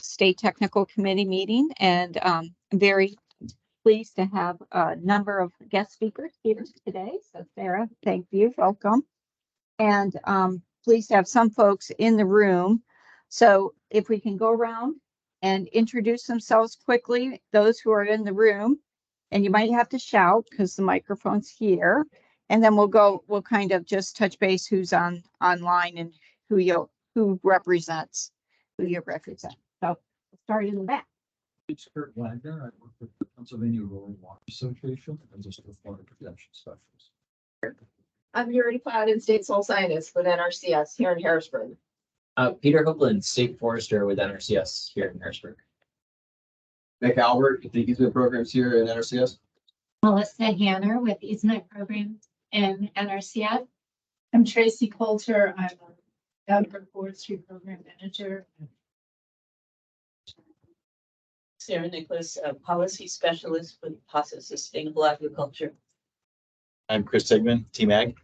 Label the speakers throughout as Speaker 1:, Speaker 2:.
Speaker 1: State Technical Committee meeting, and I'm very pleased to have a number of guest speakers here today. So Sarah, thank you, welcome. And pleased to have some folks in the room. So if we can go around and introduce themselves quickly, those who are in the room, and you might have to shout because the microphone's here. And then we'll kind of just touch base who's online and who you represent. So we'll start in the back.
Speaker 2: It's Kurt Wagner. I work with the Pennsylvania Rural Water Association as a stormwater protection specialist.
Speaker 3: I'm Yuri Cloud, State Soil Scientist with NRCS here in Harrisburg.
Speaker 4: Peter Hoagland, State Forester with NRCS here in Harrisburg.
Speaker 5: Nick Albert, with the easement programs here at NRCS.
Speaker 6: Melissa Hanner with easement program in NRCS. I'm Tracy Coulter. I'm an outdoor forestry program manager.
Speaker 7: Sarah Nicholas, a policy specialist with PASA Sustainable Agriculture.
Speaker 8: I'm Chris Sigmund, Team Ag.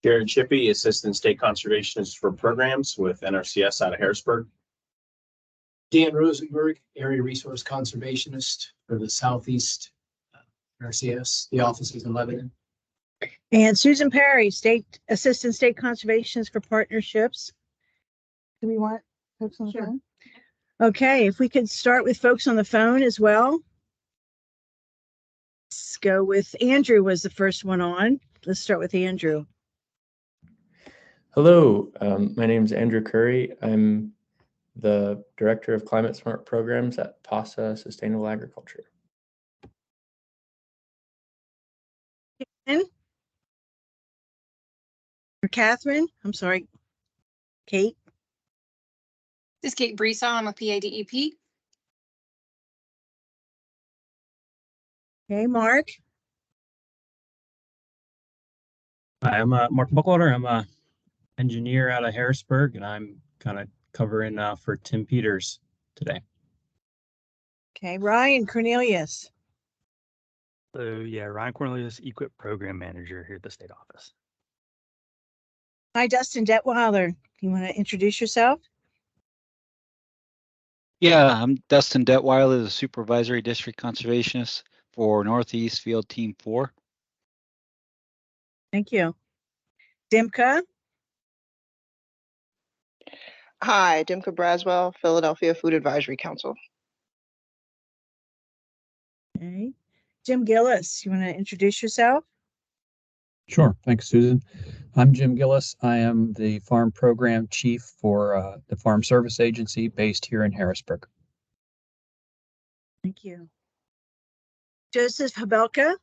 Speaker 8: Jared Shippey, Assistant State Conservationist for Programs with NRCS out of Harrisburg.
Speaker 9: Dan Rosenberg, Area Resource Conservationist for the Southeast NRCS. The office is in Lebanon.
Speaker 10: And Susan Perry, Assistant State Conservationist for Partnerships. Do we want folks on the phone? Okay, if we could start with folks on the phone as well. Let's go with Andrew was the first one on. Let's start with Andrew.
Speaker 11: Hello, my name is Andrew Curry. I'm the Director of Climate Smart Programs at PASA Sustainable Agriculture.
Speaker 10: Or Catherine, I'm sorry, Kate.
Speaker 12: This is Kate Brisa. I'm a PADEP.
Speaker 10: Okay, Mark.
Speaker 13: Hi, I'm Mark Buckwater. I'm a engineer out of Harrisburg, and I'm kind of covering for Tim Peters today.
Speaker 10: Okay, Ryan Cornelius.
Speaker 14: So yeah, Ryan Cornelius, EQIP Program Manager here at the state office.
Speaker 10: Hi, Dustin Detweiler. You want to introduce yourself?
Speaker 15: Yeah, I'm Dustin Detweiler, the Supervisory District Conservationist for Northeast Field Team 4.
Speaker 10: Thank you. Dimka.
Speaker 16: Hi, Dimka Braswell, Philadelphia Food Advisory Council.
Speaker 10: Okay. Jim Gillis, you want to introduce yourself?
Speaker 17: Sure. Thanks, Susan. I'm Jim Gillis. I am the Farm Program Chief for the Farm Service Agency based here in Harrisburg.
Speaker 10: Thank you. Joseph Habelka.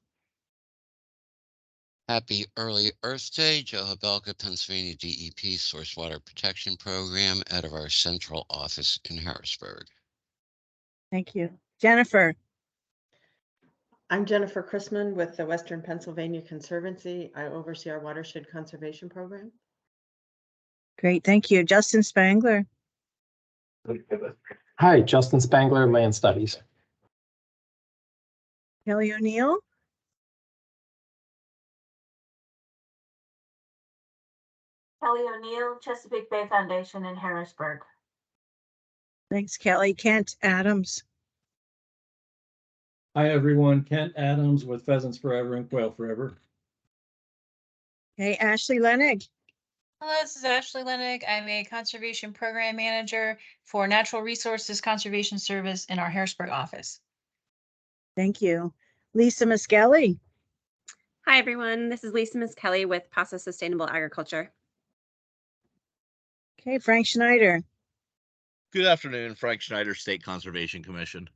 Speaker 18: Happy early Earth Day, Joe Habelka, Pennsylvania DEP Source Water Protection Program out of our central office in Harrisburg.
Speaker 10: Thank you. Jennifer.
Speaker 19: I'm Jennifer Chrisman with the Western Pennsylvania Conservancy. I oversee our watershed conservation program.
Speaker 10: Great, thank you. Justin Spangler.
Speaker 20: Hi, Justin Spangler, Land Studies.
Speaker 10: Kelly O'Neill.
Speaker 2: Kelly O'Neill, Chesapeake Bay Foundation in Harrisburg.
Speaker 10: Thanks, Kelly. Kent Adams.
Speaker 6: Hi, everyone. Kent Adams with Pheasants Forever and Quail Forever.
Speaker 10: Okay, Ashley Lenig.
Speaker 12: Hello, this is Ashley Lenig. I'm a Conservation Program Manager for Natural Resources Conservation Service in our Harrisburg office.
Speaker 10: Thank you. Lisa Miskelly.
Speaker 11: Hi, everyone. This is Lisa Miskelly with PASA Sustainable Agriculture.
Speaker 10: Okay, Frank Schneider.
Speaker 3: Good afternoon, Frank Schneider, State Conservation Commission.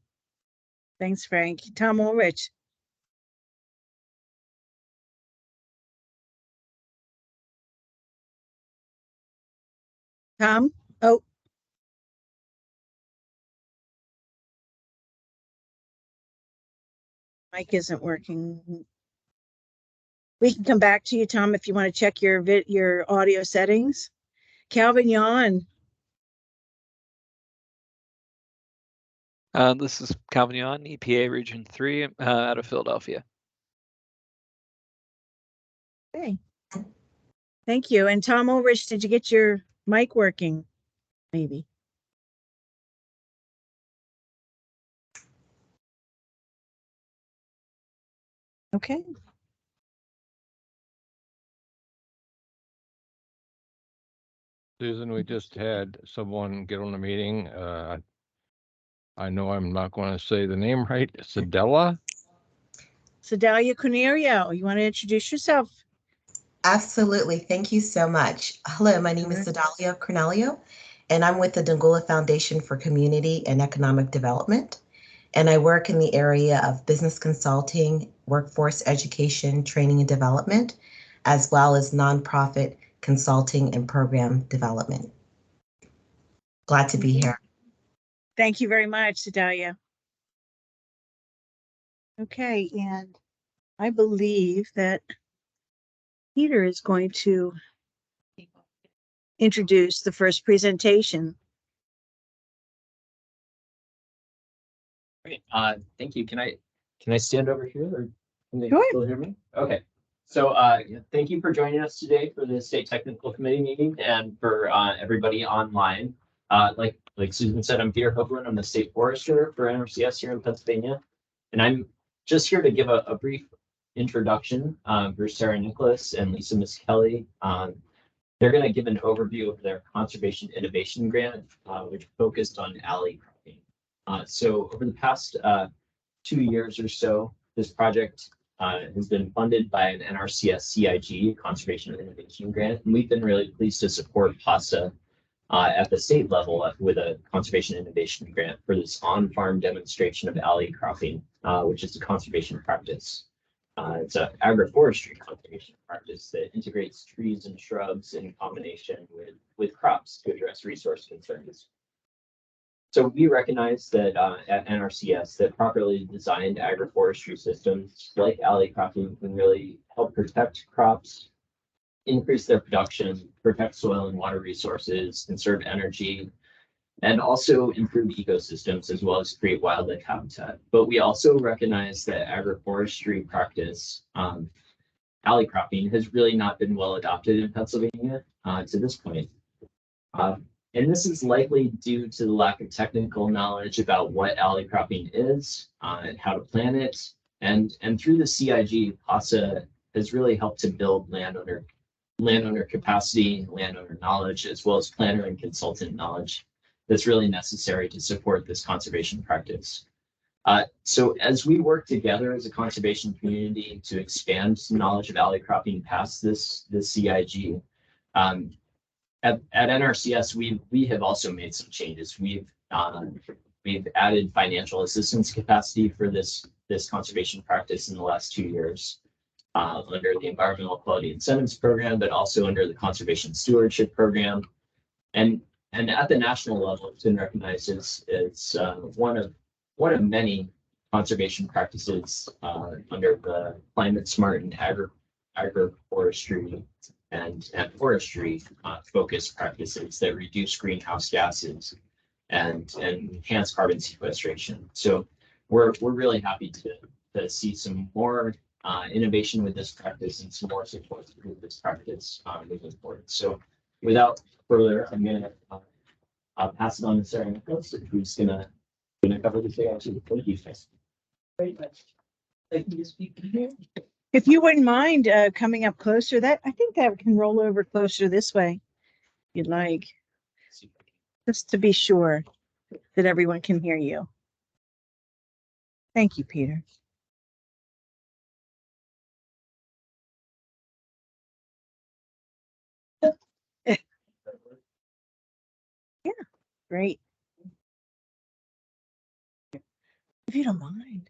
Speaker 10: Thanks, Frank. Tom Ulrich. Tom? Oh. Mic isn't working. We can come back to you, Tom, if you want to check your audio settings. Calvin Yon.
Speaker 5: This is Calvin Yon, EPA Region 3 out of Philadelphia.
Speaker 10: Okay. Thank you. And Tom Ulrich, did you get your mic working? Maybe. Okay.
Speaker 21: Susan, we just had someone get on the meeting. I know I'm not going to say the name right. Sedella?
Speaker 10: Sedalia Cornelio, you want to introduce yourself?
Speaker 22: Absolutely. Thank you so much. Hello, my name is Sedalia Cornelio, and I'm with the Dangula Foundation for Community and Economic Development. And I work in the area of business consulting, workforce education, training and development, as well as nonprofit consulting and program development. Glad to be here.
Speaker 10: Thank you very much, Sedalia. Okay, and I believe that Peter is going to introduce the first presentation.
Speaker 4: Great. Thank you. Can I stand over here or can they
Speaker 10: Sure.
Speaker 4: still hear me? Okay. So yeah, thank you for joining us today for the State Technical Committee meeting and for everybody online. Like Susan said, I'm Peter Hoagland. I'm the state forester for NRCS here in Pennsylvania. And I'm just here to give a brief introduction for Sarah Nicholas and Lisa Kelly. They're going to give an overview of their Conservation Innovation Grant, which focused on alley cropping. So over the past 2 years or so, this project has been funded by an NRCS CIG, Conservation Innovation Grant, and we've been really pleased to support PASA at the state level with a Conservation Innovation Grant for this on-farm demonstration of alley cropping, which is a conservation practice. It's an agroforestry conservation practice that integrates trees and shrubs in combination with crops to address resource concerns. So we recognize that at NRCS that properly designed agroforestry systems like alley cropping can really help protect crops, increase their production, protect soil and water resources, conserve energy, and also improve ecosystems as well as create wildlife habitat. But we also recognize that agroforestry practice, alley cropping, has really not been well adopted in Pennsylvania to this point. And this is likely due to the lack of technical knowledge about what alley cropping is and how to plant it. And through the CIG, PASA has really helped to build landowner capacity, landowner knowledge, as well as planner and consultant knowledge that's really necessary to support this conservation practice. So as we work together as a conservation community to expand knowledge of alley cropping past this CIG, at NRCS, we have also made some changes. We've added financial assistance capacity for this conservation practice in the last 2 years under the Environmental Quality Incentives Program, but also under the Conservation Stewardship Program. And at the national level, it's been recognized as one of many conservation practices under the climate smart and agroforestry and forestry focused practices that reduce greenhouse gases and enhance carbon sequestration. So we're really happy to see some more innovation with this practice and some more support with this practice moving forward. So without further, I'm going to pass it on to Sarah Nicholas, who's going to cover the CIG. Thank you, guys.
Speaker 7: Very much. Thank you to speak here.
Speaker 10: If you wouldn't mind coming up closer, I think that can roll over closer this way, if you'd like, just to be sure that everyone can hear you. Thank you, Peter. Yeah, great. If you don't mind,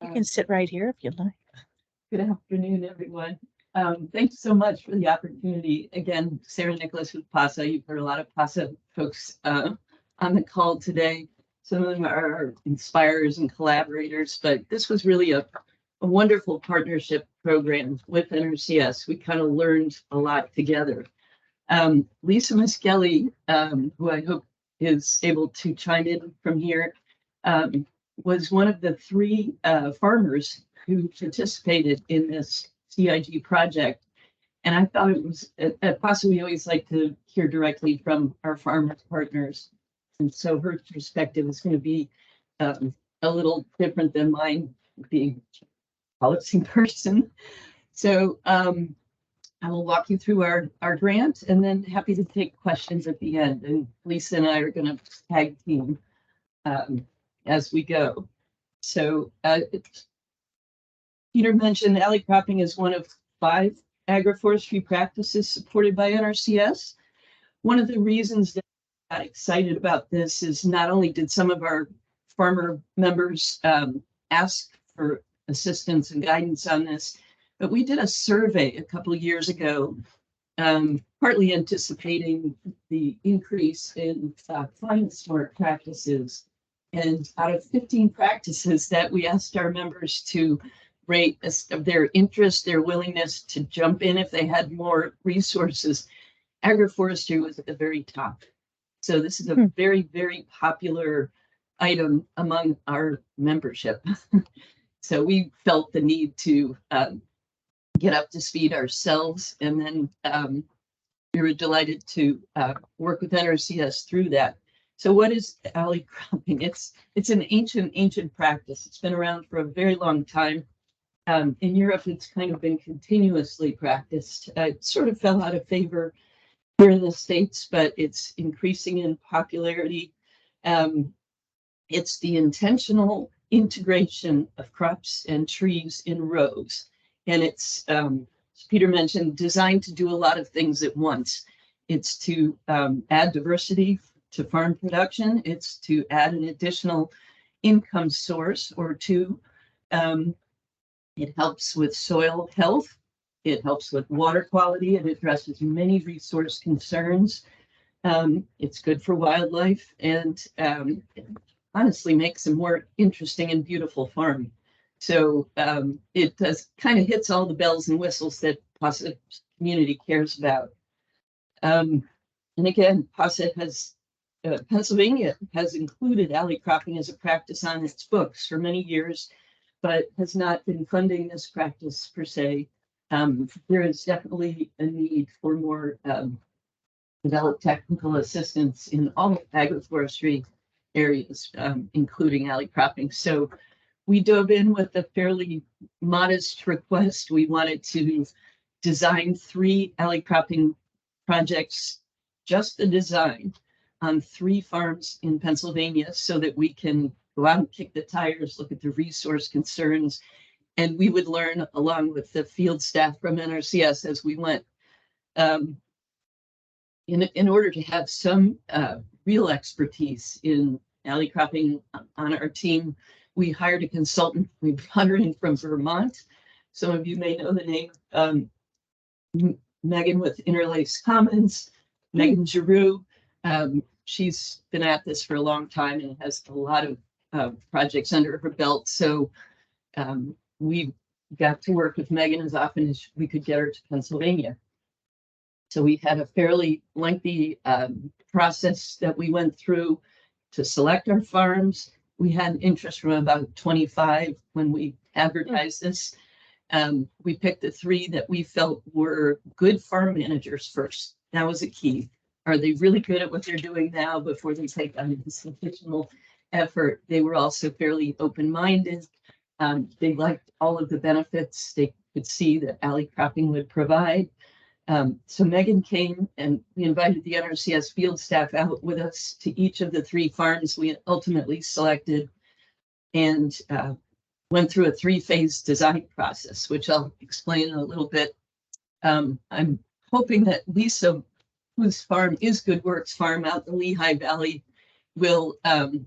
Speaker 10: you can sit right here if you'd like.
Speaker 7: Good afternoon, everyone. Thanks so much for the opportunity. Again, Sarah Nicholas with PASA. You've heard a lot of PASA folks on the call today. Some of them are inspirers and collaborators, but this was really a wonderful partnership program with NRCS. We kind of learned a lot together. Lisa Kelly, who I hope is able to chime in from here, was one of the 3 farmers who participated in this CIG project. And I thought it was, at PASA, we always like to hear directly from our farmer partners. And so her perspective is going to be a little different than mine being a policy person. So I will walk you through our grant and then happy to take questions at the end. And Lisa and I are going to tag team as we go. So Peter mentioned alley cropping is one of 5 agroforestry practices supported by NRCS. One of the reasons that I got excited about this is not only did some of our farmer members ask for assistance and guidance on this, but we did a survey a couple of years ago, partly anticipating the increase in climate smart practices. And out of 15 practices that we asked our members to rate their interest, their willingness to jump in if they had more resources, agroforestry was at the very top. So this is a very, very popular item among our membership. So we felt the need to get up to speed ourselves, and then we were delighted to work with NRCS through that. So what is alley cropping? It's an ancient practice. It's been around for a very long time. In Europe, it's kind of been continuously practiced. It sort of fell out of favor here in the States, but it's increasing in popularity. It's the intentional integration of crops and trees in rows. And it's, as Peter mentioned, designed to do a lot of things at once. It's to add diversity to farm production. It's to add an additional income source or two. It helps with soil health. It helps with water quality. It addresses many resource concerns. It's good for wildlife, and honestly makes a more interesting and beautiful farm. So it does kind of hits all the bells and whistles that PASA community cares about. And again, PASA has, Pennsylvania has included alley cropping as a practice on its books for many years, but has not been funding this practice per se. There is definitely a need for more developed technical assistance in all agroforestry areas, including alley cropping. So we dove in with a fairly modest request. We wanted to design 3 alley cropping projects, just the design, on 3 farms in Pennsylvania, so that we can go out and kick the tires, look at the resource concerns, and we would learn along with the field staff from NRCS as we went. In order to have some real expertise in alley cropping on our team, we hired a consultant. We brought her in from Vermont. Some of you may know the name, Megan with Interlace Commons, Megan Giroux. She's been at this for a long time and has a lot of projects under her belt. So we got to work with Megan as often as we could get her to Pennsylvania. So we had a fairly lengthy process that we went through to select our farms. We had interest from about 25 when we advertised this. We picked the 3 that we felt were good farm managers first. That was a key. Are they really good at what they're doing now before they take on this additional effort? They were also fairly open-minded. They liked all of the benefits they could see that alley cropping would provide. So Megan came and we invited the NRCS field staff out with us to each of the 3 farms we ultimately selected, and went through a 3-phase design process, which I'll explain in a little bit. I'm hoping that Lisa, whose farm is Good Works Farm out in the Lehigh Valley, will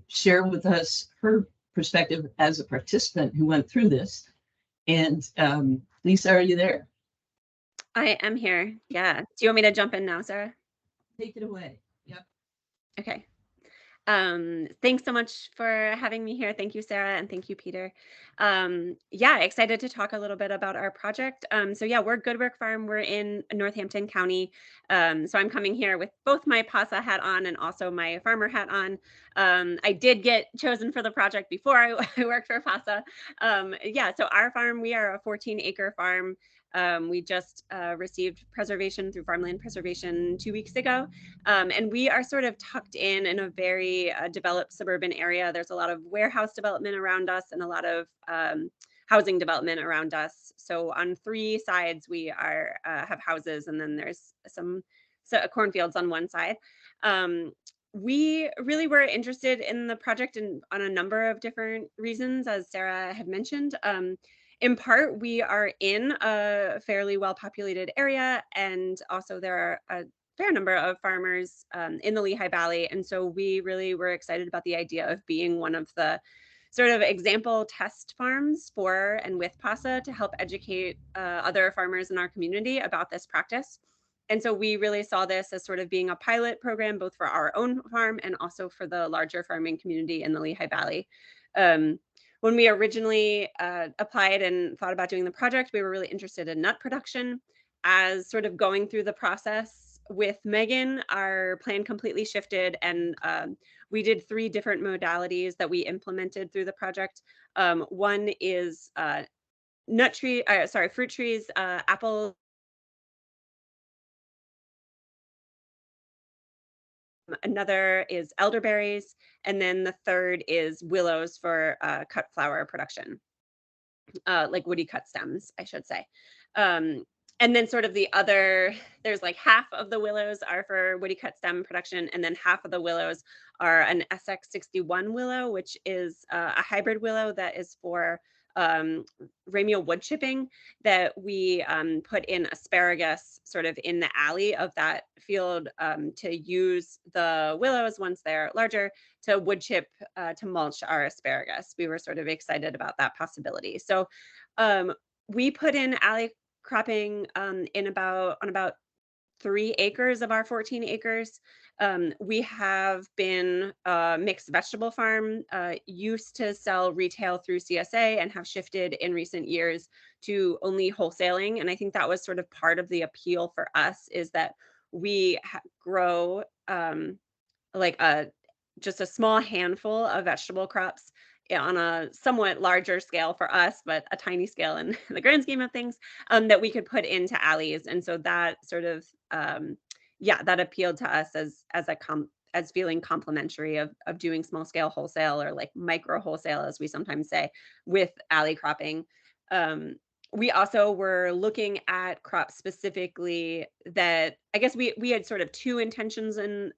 Speaker 7: share with us her perspective as a participant who went through this. And Lisa, are you there?
Speaker 1: I am here. Yeah. Do you want me to jump in now, Sarah?
Speaker 7: Take it away. Yep.
Speaker 1: Okay. Thanks so much for having me here. Thank you, Sarah, and thank you, Peter. Yeah, excited to talk a little bit about our project. So yeah, we're Good Work Farm. We're in Northampton County. So I'm coming here with both my PASA hat on and also my farmer hat on. I did get chosen for the project before I worked for PASA. Yeah, so our farm, we are a 14-acre farm. We just received preservation through farmland preservation 2 weeks ago. And we are sort of tucked in a very developed suburban area. There's a lot of warehouse development around us and a lot of housing development around us. So on 3 sides, we are have houses, and then there's some cornfields on one side. We really were interested in the project on a number of different reasons, as Sarah had mentioned. In part, we are in a fairly well-populated area, and also there are a fair number of farmers in the Lehigh Valley. And so we really were excited about the idea of being one of the sort of example test farms for and with PASA to help educate other farmers in our community about this practice. And so we really saw this as sort of being a pilot program, both for our own farm and also for the larger farming community in the Lehigh Valley. When we originally applied and thought about doing the project, we were really interested in nut production. As sort of going through the process with Megan, our plan completely shifted, and we did 3 different modalities that we implemented through the project. One is fruit trees, apple. Another is elderberries, and then the third is willows for cut flower production, like woody cut stems, I should say. And then sort of there's like half of the willows are for woody cut stem production, and then half of the willows are an SX61 willow, which is a hybrid willow that is for ramial wood chipping, that we put in asparagus sort of in the alley of that field to use the willows once they're larger to wood chip to mulch our asparagus. We were sort of excited about that possibility. So we put in alley cropping on about 3 acres of our 14 acres. We have been a mixed vegetable farm, used to sell retail through CSA, and have shifted in recent years to only wholesaling. And I think that was sort of part of the appeal for us, is that we grow just a small handful of vegetable crops on a somewhat larger scale for us, but a tiny scale in the grand scheme of things, that we could put into alleys. And so that sort of, that appealed to us as feeling complementary of doing small scale wholesale, or like micro wholesale, as we sometimes say, with alley cropping. We also were looking at crops specifically that I guess we had sort of 2 intentions in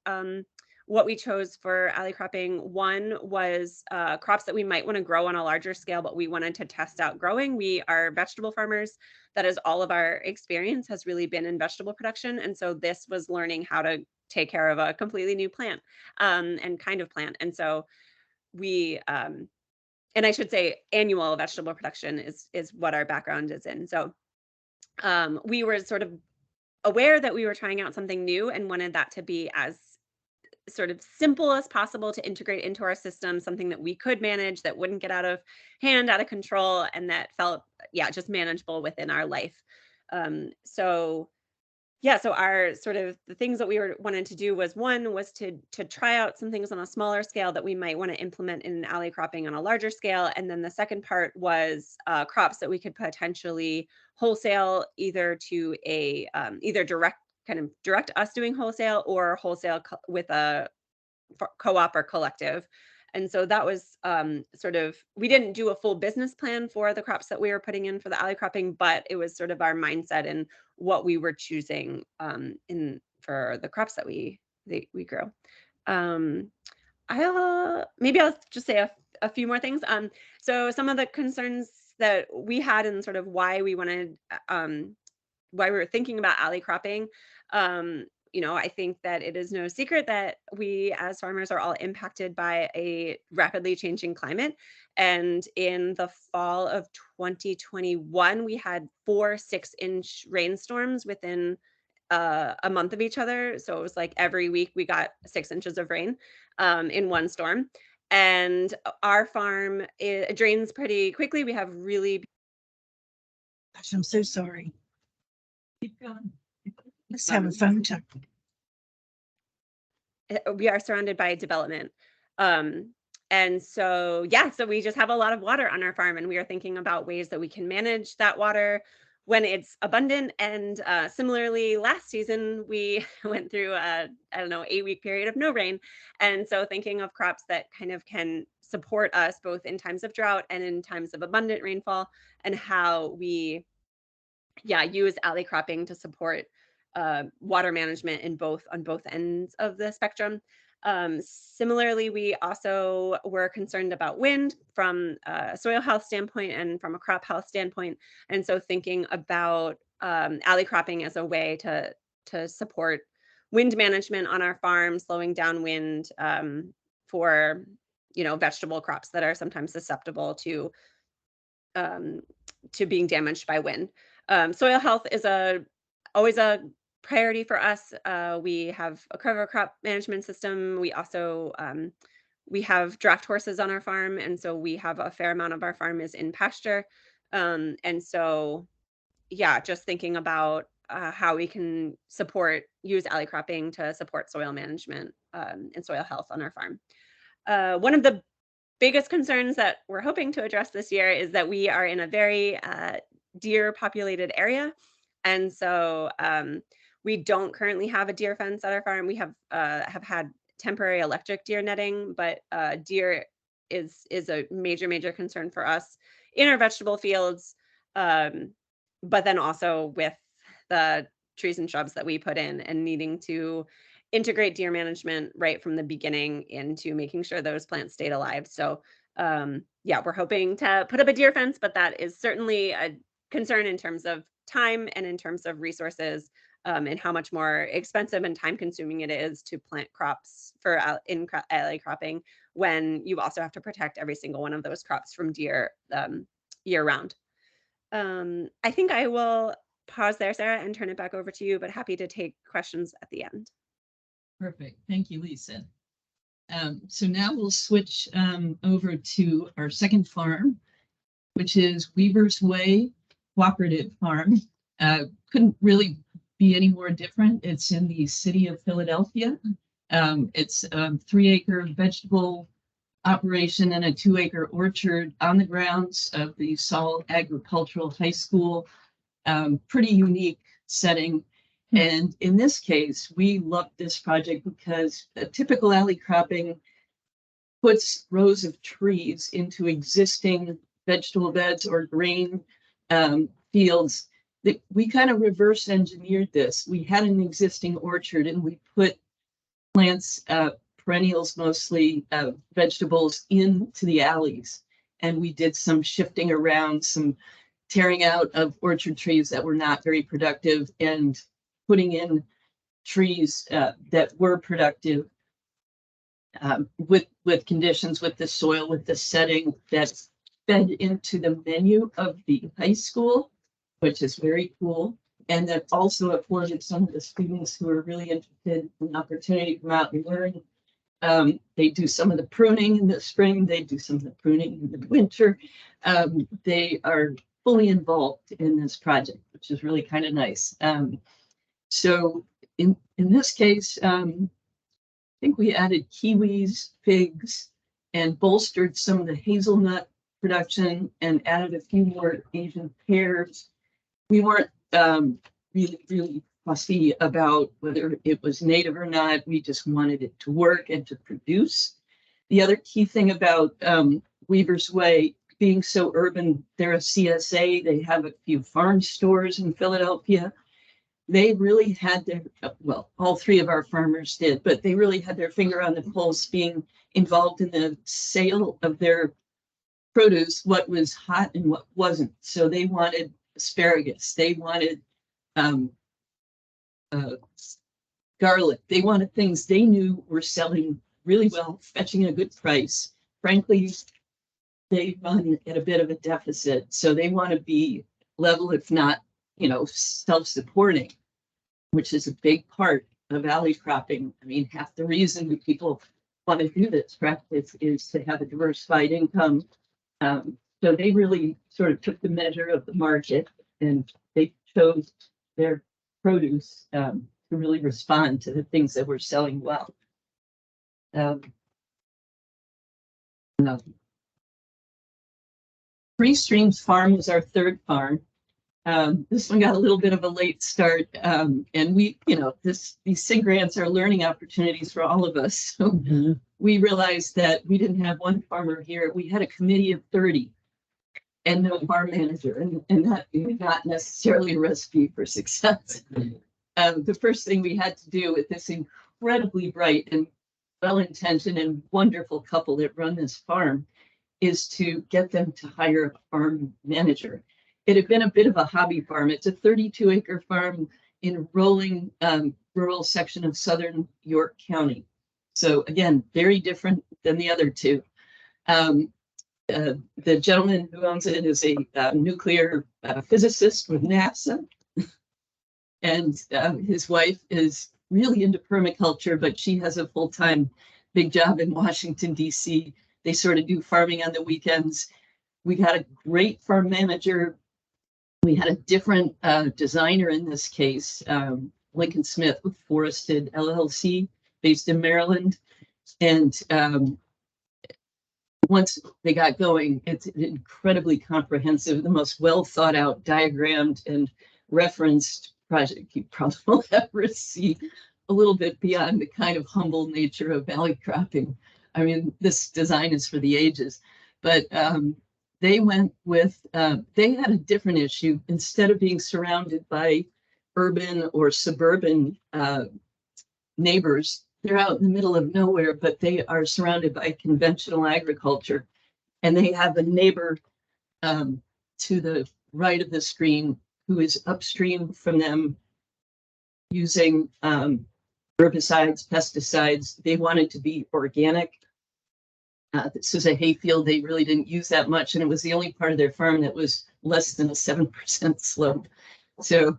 Speaker 1: what we chose for alley cropping. One was crops that we might want to grow on a larger scale, but we wanted to test out growing. We are vegetable farmers. That is, all of our experience has really been in vegetable production. And so this was learning how to take care of a completely new plant and kind of plant. And so we, and I should say annual vegetable production is what our background is in. So we were sort of aware that we were trying out something new and wanted that to be as sort of simple as possible to integrate into our system, something that we could manage, that wouldn't get out of hand, out of control, and that felt, just manageable within our life. So our sort of the things that we wanted to do was, one was to try out some things on a smaller scale that we might want to implement in alley cropping on a larger scale. And then the second part was crops that we could potentially wholesale, either to either direct us doing wholesale, or wholesale with a co-op or collective. And so that was we didn't do a full business plan for the crops that we were putting in for the alley cropping, but it was sort of our mindset and what we were choosing for the crops that we grow. Maybe I'll just say a few more things. So some of the concerns that we had, and sort of why we were thinking about alley cropping. I think that it is no secret that we as farmers are all impacted by a rapidly changing climate. And in the fall of 2021, we had 4 6-inch rainstorms within a month of each other. So it was like every week we got 6 inches of rain in one storm. And our farm drains pretty quickly. We have really.
Speaker 10: Gosh, I'm so sorry.
Speaker 7: Keep going.
Speaker 10: Let's have a phone check.
Speaker 1: We are surrounded by development. And so we just have a lot of water on our farm, and we are thinking about ways that we can manage that water when it's abundant. And similarly, last season, we went through a, I don't know, 8-week period of no rain. And so thinking of crops that kind of can support us both in times of drought and in times of abundant rainfall, and how we, use alley cropping to support water management on both ends of the spectrum. Similarly, we also were concerned about wind from a soil health standpoint and from a crop health standpoint. And so thinking about alley cropping as a way to support wind management on our farm, slowing down wind for vegetable crops that are sometimes susceptible um, to being damaged by wind. Soil health is always a priority for us. We have a cover crop management system. We also we have draft horses on our farm, and so we have a fair amount of our farm is in pasture. And so, just thinking about how we can use alley cropping to support soil management and soil health on our farm. One of the biggest concerns that we're hoping to address this year is that we are in a very deer populated area. And so we don't currently have a deer fence at our farm. We have had temporary electric deer netting, but deer is a major concern for us in our vegetable fields. But then also with the trees and shrubs that we put in, and needing to integrate deer management right from the beginning into making sure those plants stayed alive. So we're hoping to put up a deer fence, but that is certainly a concern in terms of time and in terms of resources, and how much more expensive and time consuming it is to plant crops for alley cropping when you also have to protect every single one of those crops from deer year round. I think I will pause there, Sarah, and turn it back over to you, but happy to take questions at the end.
Speaker 7: Perfect. Thank you, Lisa. So now we'll switch over to our second farm, which is Weaver's Way Cooperative Farm. Couldn't really be any more different. It's in the city of Philadelphia. It's a 3-acre vegetable operation and a 2-acre orchard on the grounds of the Saul Agricultural High School. Pretty unique setting. And in this case, we love this project because a typical alley cropping puts rows of trees into existing vegetable beds or grain fields. We kind of reverse engineered this. We had an existing orchard and we put plants, perennials, mostly vegetables, into the alleys. And we did some shifting around, some tearing out of orchard trees that were not very productive and putting in trees that were productive with conditions, with the soil, with the setting that's fed into the menu of the high school, which is very cool. And that also afforded some of the students who are really interested in an opportunity to come out and learn. They do some of the pruning in the spring, they do some of the pruning in the winter. They are fully involved in this project, which is really kind of nice. So in this case, I think we added kiwis, figs, and bolstered some of the hazelnut production and added a few more Asian pears. We weren't really fussy about whether it was native or not. We just wanted it to work and to produce. The other key thing about Weaver's Way being so urban, they're a CSA. They have a few farm stores in Philadelphia. They really had their, well, all 3 of our farmers did, but they really had their finger on the pulse, being involved in the sale of their produce, what was hot and what wasn't. So they wanted asparagus, they wanted garlic, they wanted things they knew were selling really well, fetching a good price. Frankly, they run at a bit of a deficit, so they want to be level, if not, self-supporting, which is a big part of alley cropping. I mean, half the reason that people want to do this practice is to have a diversified income. So they really sort of took the measure of the market, and they chose their produce to really respond to the things that were selling well. Three Streams Farm was our third farm. This one got a little bit of a late start. And we, these SIG grants are learning opportunities for all of us. So we realized that we didn't have one farmer here. We had a committee of 30 and no farm manager, and that is not necessarily a recipe for success. The first thing we had to do with this incredibly bright and well-intentioned and wonderful couple that run this farm is to get them to hire a farm manager. It had been a bit of a hobby farm. It's a 32-acre farm in a rolling rural section of southern York County. So again, very different than the other two. The gentleman who owns it is a nuclear physicist with NASA. And his wife is really into permaculture, but she has a full-time big job in Washington, D.C. They sort of do farming on the weekends. We got a great farm manager. We had a different designer in this case, Lincoln Smith with Forested LLC, based in Maryland. And once they got going, it's incredibly comprehensive, the most well thought out, diagrammed, and referenced project you probably will ever see, a little bit beyond the kind of humble nature of valley cropping. I mean, this design is for the ages, but they went with, they had a different issue. Instead of being surrounded by urban or suburban neighbors, they're out in the middle of nowhere, but they are surrounded by conventional agriculture. And they have a neighbor to the right of the screen who is upstream from them using herbicides, pesticides. They wanted to be organic. This is a hayfield. They really didn't use that much. And it was the only part of their farm that was less than a 7% slope. So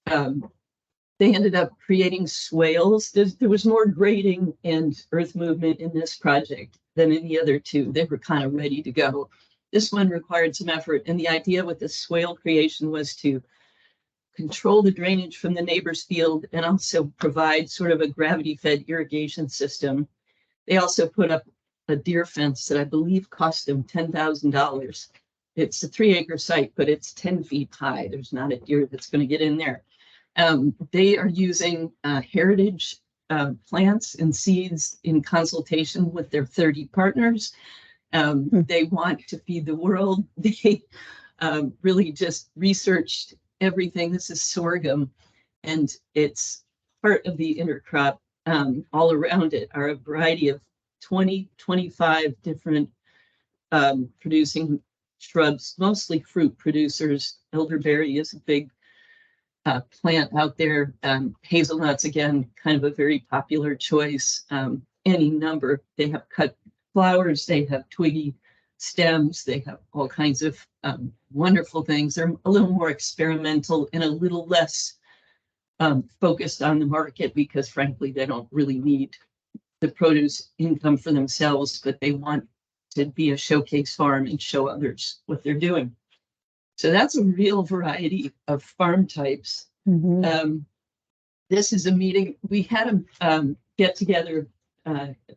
Speaker 7: they ended up creating swales. There was more grading and earth movement in this project than in the other two. They were kind of ready to go. This one required some effort. And the idea with the swale creation was to control the drainage from the neighbor's field and also provide sort of a gravity-fed irrigation system. They also put up a deer fence that I believe cost them $10,000. It's a 3-acre site, but it's 10 feet high. There's not a deer that's going to get in there. They are using heritage plants and seeds in consultation with their 30 partners. They want to feed the world. They really just researched everything. This is sorghum, and it's part of the intercrop. All around it are a variety of 25 different producing shrubs, mostly fruit producers. Elderberry is a big plant out there. Hazelnuts, again, kind of a very popular choice. Any number. They have cut flowers, they have twiggy stems, they have all kinds of wonderful things. They're a little more experimental and a little less focused on the market because, frankly, they don't really need the produce income for themselves, but they want to be a showcase farm and show others what they're doing. So that's a real variety of farm types. This is a meeting. We had a get together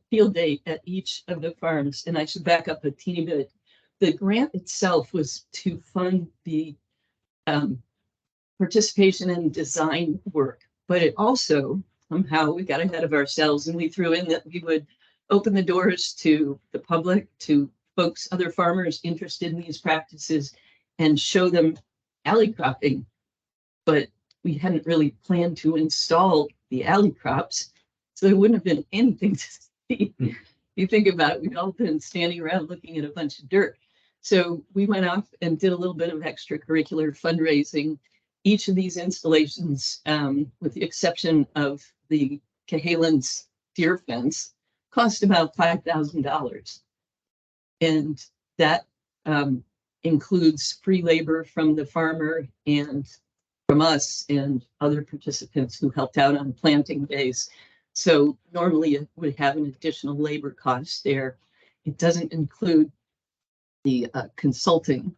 Speaker 7: field day at each of the farms, and I should back up a teeny bit. The grant itself was to fund the participation in design work, but it also somehow we got ahead of ourselves and we threw in that we would open the doors to the public, to folks, other farmers interested in these practices, and show them alley cropping. But we hadn't really planned to install the alley crops, so there wouldn't have been anything to see. You think about it, we'd all been standing around looking at a bunch of dirt. So we went off and did a little bit of extracurricular fundraising. Each of these installations, with the exception of the Cahalan's deer fence, cost about $5,000. And that includes free labor from the farmer and from us and other participants who helped out on planting days. So normally it would have an additional labor cost there. It doesn't include the consulting,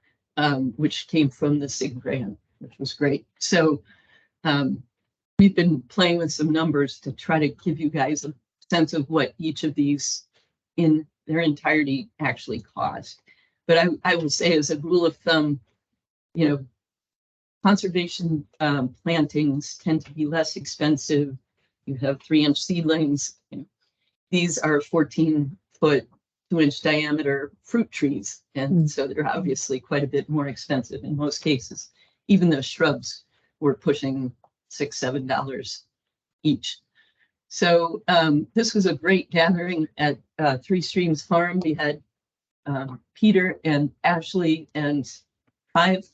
Speaker 7: which came from the SIG grant, which was great. So we've been playing with some numbers to try to give you guys a sense of what each of these in their entirety actually cost. But I will say, as a rule of thumb, conservation plantings tend to be less expensive. You have 3-inch seedlings. These are 14-foot, 2-inch diameter fruit trees. And so they're obviously quite a bit more expensive in most cases. Even those shrubs were pushing $6, $7 each. So this was a great gathering at Three Streams Farm. We had Peter and Ashley and 5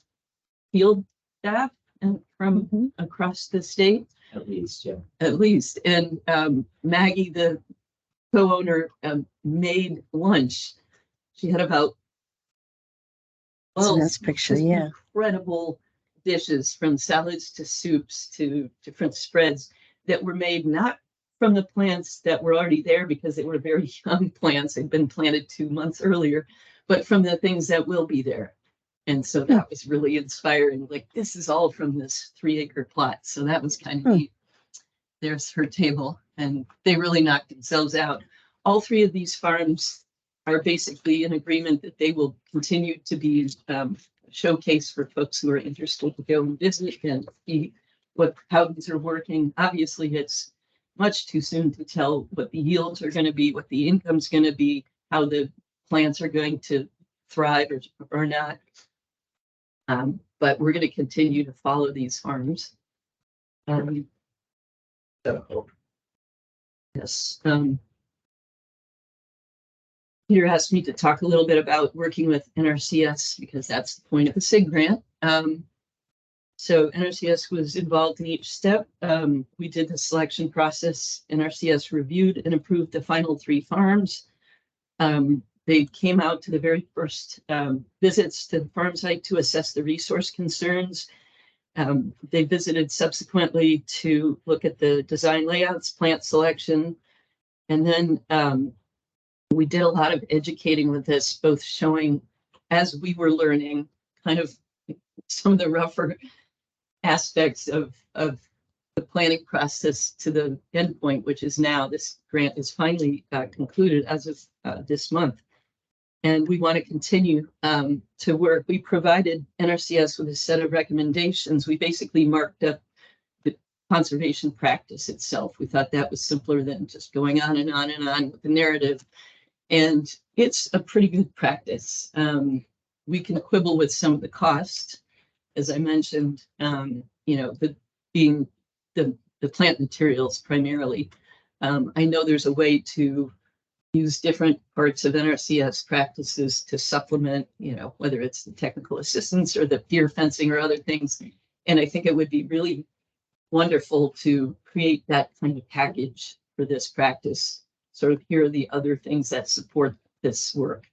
Speaker 7: field staff and from across the state.
Speaker 4: At least, yeah.
Speaker 7: At least. And Maggie, the co-owner, made lunch. She had about
Speaker 10: That's a picture,
Speaker 7: just
Speaker 10: yeah.
Speaker 7: incredible dishes, from salads to soups to different spreads that were made not from the plants that were already there because they were very young plants. They'd been planted 2 months earlier, but from the things that will be there. And so that was really inspiring. Like, this is all from this 3-acre plot. So that was kind of neat. There's her table, and they really knocked themselves out. All 3 of these farms are basically in agreement that they will continue to be a showcase for folks who are interested to go and visit and see how these are working. Obviously, it's much too soon to tell what the yields are going to be, what the income's going to be, how the plants are going to thrive or not. But we're going to continue to follow these farms. So, yes. Peter asked me to talk a little bit about working with NRCS because that's the point of the SIG grant. So NRCS was involved in each step. We did the selection process. NRCS reviewed and approved the final 3 farms. They came out to the very first visits to the farm site to assess the resource concerns. They visited subsequently to look at the design layouts, plant selection, and then we did a lot of educating with this, both showing as we were learning kind of some of the rougher aspects of the planning process to the endpoint, which is now this grant is finally concluded as of this month. And we want to continue to work. We provided NRCS with a set of recommendations. We basically marked up the conservation practice itself. We thought that was simpler than just going on and on and on with the narrative. And it's a pretty good practice. We can quibble with some of the cost, as I mentioned, being the plant materials primarily. I know there's a way to use different parts of NRCS practices to supplement, whether it's the technical assistance or the pier fencing or other things. And I think it would be really wonderful to create that kind of package for this practice. Sort of, here are the other things that support this work.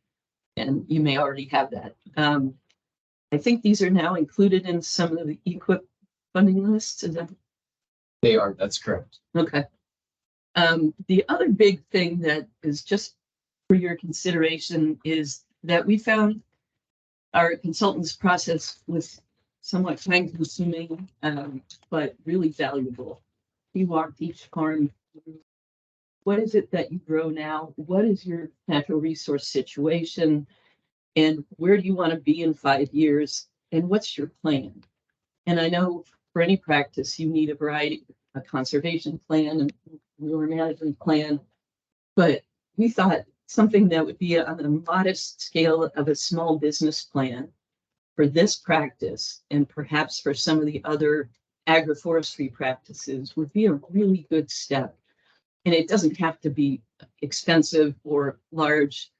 Speaker 7: And you may already have that. I think these are now included in some of the EQIP funding lists. Is that?
Speaker 4: They are, that's correct.
Speaker 7: Okay. The other big thing that is just for your consideration is that we found our consultants' process was somewhat time consuming, but really valuable. We walked each farm through. What is it that you grow now? What is your natural resource situation? And where do you want to be in 5 years? And what's your plan? And I know for any practice, you need a variety, a conservation plan and river management plan. But we thought something that would be on a modest scale of a small business plan for this practice, and perhaps for some of the other agroforestry practices, would be a really good step. And it doesn't have to be expensive or large,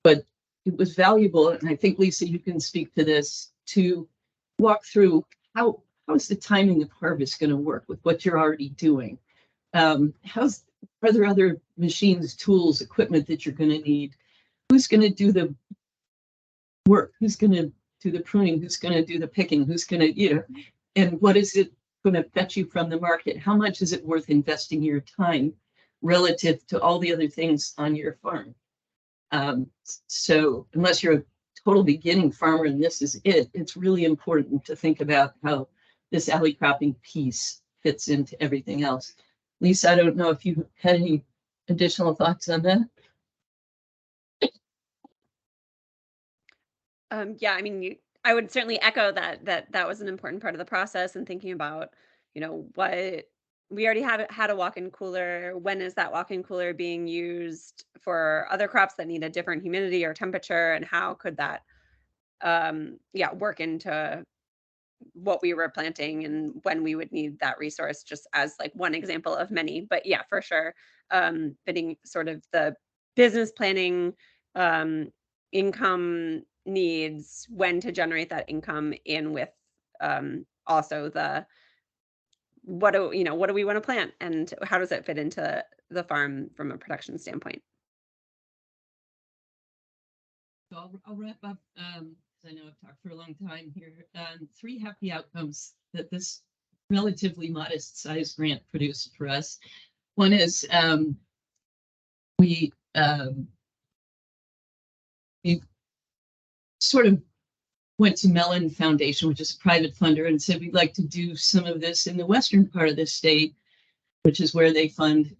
Speaker 7: but it was valuable. And I think, Lisa, you can speak to this, to walk through how is the timing of harvest going to work with what you're already doing? Are there other machines, tools, equipment that you're going to need? Who's going to do the work? Who's going to do the pruning? Who's going to do the picking? Who's going to, and what is it going to fetch you from the market? How much is it worth investing your time relative to all the other things on your farm? So unless you're a total beginning farmer and this is it, it's really important to think about how this alley cropping piece fits into everything else. Lisa, I don't know if you had any additional thoughts on that.
Speaker 1: Yeah, I mean, I would certainly echo that was an important part of the process and thinking about, what we already have had a walk-in cooler. When is that walk-in cooler being used for other crops that need a different humidity or temperature, and how could that work into what we were planting and when we would need that resource, just as like one example of many. But yeah, for sure, fitting sort of the business planning, income needs, when to generate that income in with also the what do we want to plant and how does it fit into the farm from a production standpoint.
Speaker 7: So I'll wrap up, 'cause I know I've talked for a long time here. 3 happy outcomes that this relatively modest sized grant produced for us. One is we sort of went to Mellon Foundation, which is a private funder, and said we'd like to do some of this in the western part of the state, which is where they fund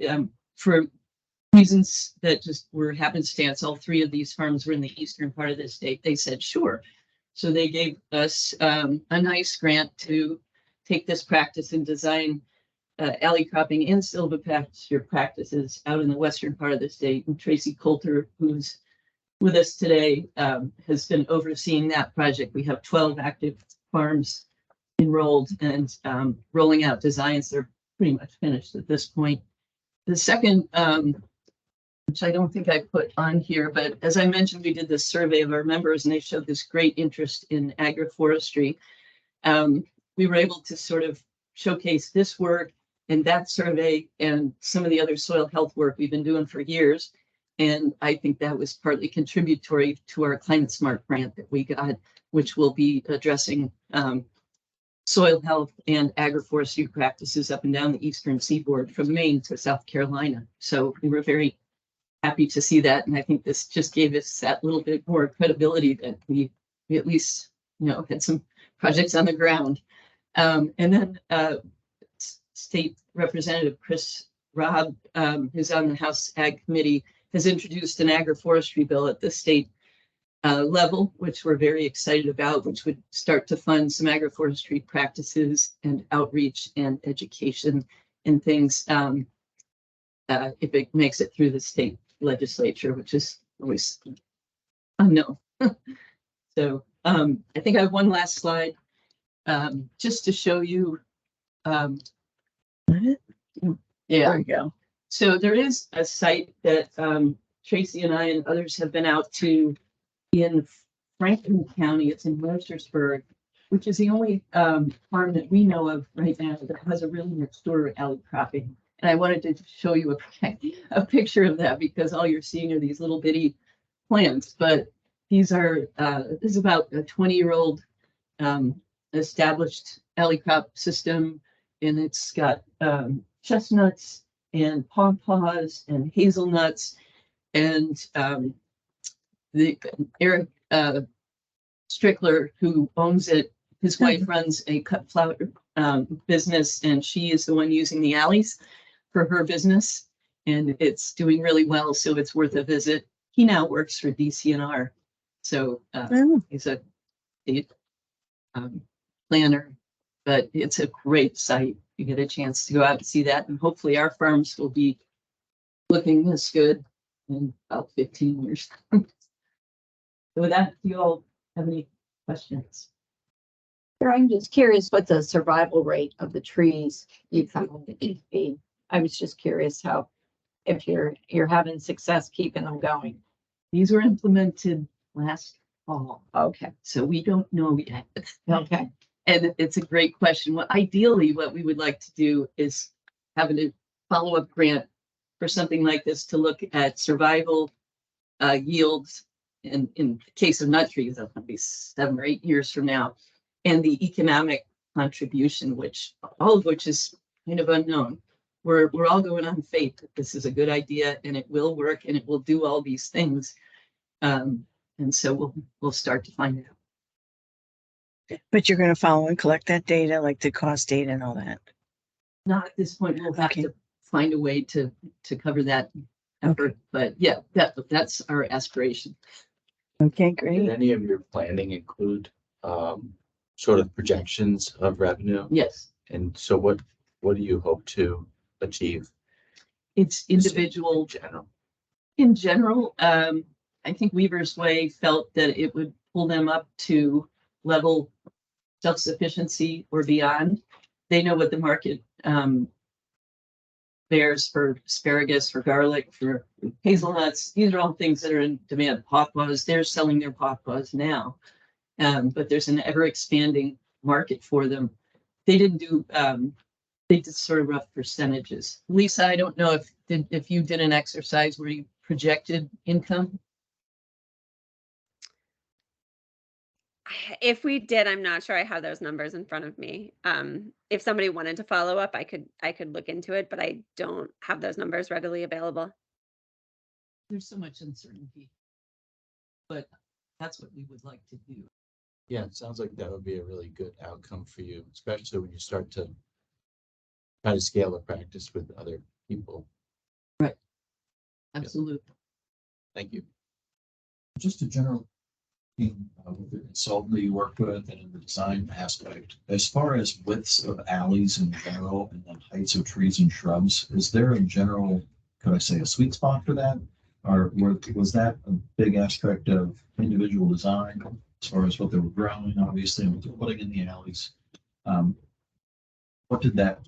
Speaker 7: for reasons that just were happenstance. All 3 of these farms were in the eastern part of the state. They said, sure. So they gave us a nice grant to take this practice and design alley cropping and silvopasture practices out in the western part of the state. And Tracy Coulter, who's with us today, has been overseeing that project. We have 12 active farms enrolled and rolling out designs. They're pretty much finished at this point. The second, which I don't think I put on here, but as I mentioned, we did this survey of our members and they showed this great interest in agroforestry. We were able to sort of showcase this work and that survey and some of the other soil health work we've been doing for years. And I think that was partly contributory to our Climate Smart grant that we got, which will be addressing soil health and agroforestry practices up and down the eastern seaboard from Maine to South Carolina. So we were very happy to see that. And I think this just gave us that little bit more credibility that we at least, had some projects on the ground. And then State Representative Chris Robb, who's on the House Ag Committee, has introduced an agroforestry bill at the state level, which we're very excited about, which would start to fund some agroforestry practices and outreach and education and things if it makes it through the state legislature, which is always unknown. So I think I have one last slide just to show you. Yeah, there we go. So there is a site that Tracy and I and others have been out to in Franklin County. It's in Mercersburg, which is the only farm that we know of right now that has a really mature alley cropping. And I wanted to show you a picture of that because all you're seeing are these little bitty plants. But these are, this is about a 20-year-old established alley crop system. And it's got chestnuts and pawpaws and hazelnuts. And Eric Strickler, who owns it, his wife runs a cut flower business, and she is the one using the alleys for her business, and it's doing really well, so it's worth a visit. He now works for DCNR, so he's a planner, but it's a great site. You get a chance to go out and see that, and hopefully our farms will be looking this good in about 15 years. So with that, do you all have any questions?
Speaker 3: I'm just curious what the survival rate of the trees you found to be. I was just curious how, if you're having success keeping them going.
Speaker 7: These were implemented last fall.
Speaker 3: Okay.
Speaker 7: So we don't know yet.
Speaker 3: Okay.
Speaker 7: And it's a great question. Well, ideally, what we would like to do is have a follow-up grant for something like this to look at survival yields. And in the case of nut trees, that's going to be 7 or 8 years from now. And the economic contribution, which all of which is kind of unknown. We're all going on faith that this is a good idea and it will work and it will do all these things. And so we'll start to find out.
Speaker 10: But you're going to follow and collect that data, like the cost data and all that.
Speaker 7: Not at this point. We'll have to find a way to cover that effort. But yeah, that's our aspiration.
Speaker 10: Okay, great.
Speaker 8: Did any of your planning include sort of projections of revenue?
Speaker 7: Yes,
Speaker 8: And so what do you hope to achieve
Speaker 7: it's individual. In general, I think Weaver's Way felt that it would pull them up to level self-sufficiency or beyond. They know what the market bears for asparagus, for garlic, for hazelnuts. These are all things that are in demand. Pawpaws, they're selling their pawpaws now. But there's an ever expanding market for them. They didn't do, they did sort of rough percentages. Lisa, I don't know if you did an exercise where you projected income.
Speaker 1: If we did, I'm not sure I have those numbers in front of me. If somebody wanted to follow up, I could look into it, but I don't have those numbers readily available.
Speaker 7: There's so much uncertainty, but that's what we would like to do.
Speaker 8: Yeah, it sounds like that would be a really good outcome for you, especially when you start to try to scale the practice with other people.
Speaker 7: Right. Absolutely.
Speaker 8: Thank you.
Speaker 2: Just a general with the consultant that you work with and in the design aspect, as far as widths of alleys in general and then heights of trees and shrubs, is there in general, could I say, a sweet spot for that? Or was that a big aspect of individual design as far as what they were growing, obviously, and what they're putting in the alleys? What did that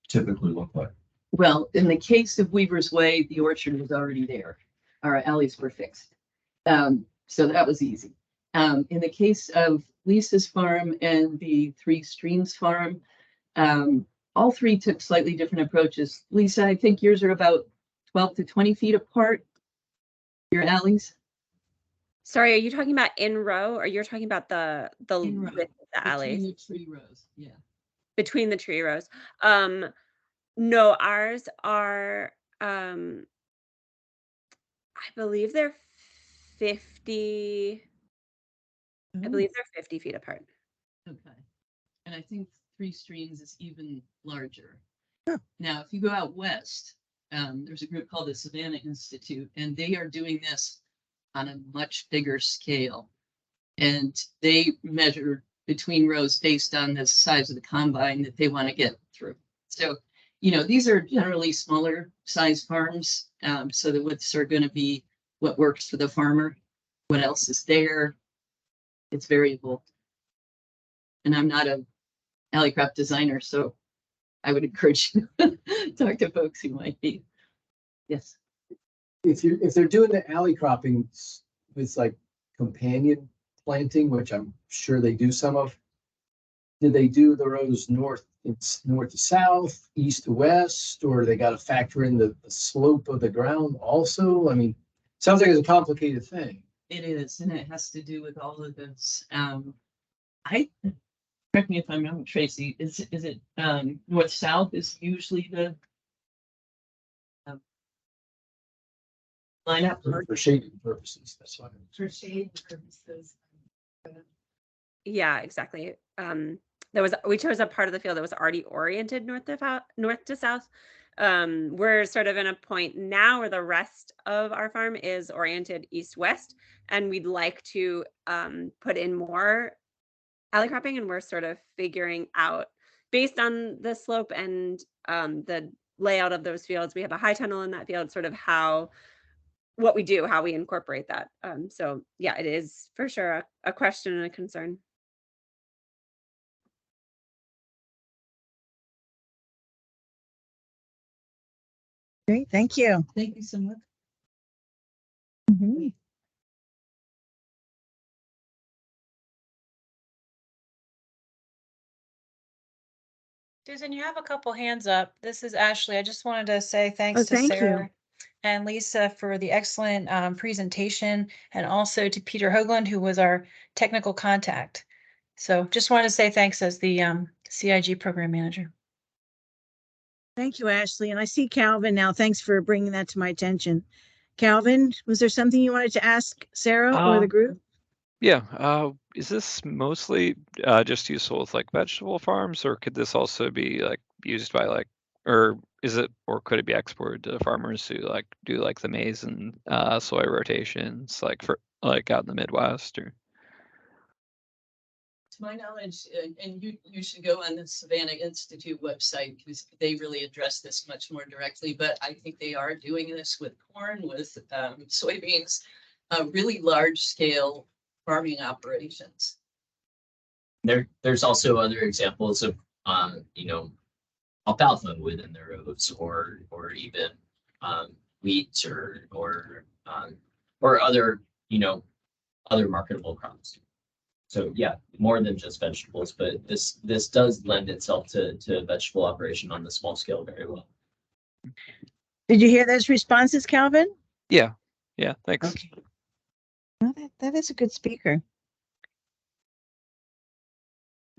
Speaker 2: typically look like?
Speaker 7: Well, in the case of Weaver's Way, the orchard was already there. Our alleys were fixed. So that was easy. In the case of Lisa's farm and the Three Streams farm, all three took slightly different approaches. Lisa, I think yours are about 12 to 20 feet apart, your alleys?
Speaker 1: Sorry, are you talking about in row or you're talking about the width of the alleys?
Speaker 7: Between the tree rows, yeah.
Speaker 1: Between the tree rows. No, ours are, I believe they're 50, I believe they're 50 feet apart.
Speaker 7: Okay. And I think Three Streams is even larger. Now, if you go out west, there's a group called the Savannah Institute, and they are doing this on a much bigger scale. And they measure between rows based on the size of the combine that they want to get through. So, you know, these are generally smaller size farms. So the widths are going to be what works for the farmer. What else is there? It's variable. And I'm not a alley crop designer, so I would encourage you to talk to folks who might be. Yes.
Speaker 9: If they're doing the alley cropping with like companion planting, which I'm sure they do some of, did they do the rows north to south, east to west, or they got to factor in the slope of the ground also? I mean, sounds like it's a complicated thing.
Speaker 7: It is, and it has to do with all of this. Correct me if I'm wrong, Tracy, is it north south is usually the lineup
Speaker 9: for shading purposes? That's fine.
Speaker 6: For shade purposes.
Speaker 1: Yeah, exactly. We chose a part of the field that was already oriented north to south. We're sort of in a point now where the rest of our farm is oriented east-west, and we'd like to put in more alley cropping, and we're sort of figuring out based on the slope and the layout of those fields. We have a high tunnel in that field, sort of how we incorporate that. So yeah, it is for sure a question and a concern.
Speaker 10: Great, thank you.
Speaker 7: Thank you so much.
Speaker 12: Susan, you have a couple hands up. This is Ashley. I just wanted to say thanks to
Speaker 10: thank you.
Speaker 12: Sarah and Lisa for the excellent presentation, and also to Peter Hoagland, who was our technical contact. So just wanted to say thanks as the CIG program manager.
Speaker 10: Thank you, Ashley. And I see Calvin now. Thanks for bringing that to my attention. Calvin, was there something you wanted to ask Sarah or the group?
Speaker 23: Yeah, is this mostly just useful with like vegetable farms, or could this also be like used by like, or could it be exported to farmers who like do like the maize and soy rotations, like for like out in the Midwest? Or
Speaker 7: to my knowledge, and you should go on the Savannah Institute website because they really address this much more directly. But I think they are doing this with corn, with soybeans, really large scale farming operations.
Speaker 4: There's also other examples of you know, alfalfa within the rows, or even wheat or other, you know, other marketable crops. So yeah, more than just vegetables, but this does lend itself to vegetable operation on the small scale very well.
Speaker 10: Did you hear those responses, Calvin?
Speaker 23: Yeah. Yeah. Thanks.
Speaker 10: Okay. Well, that is a good speaker.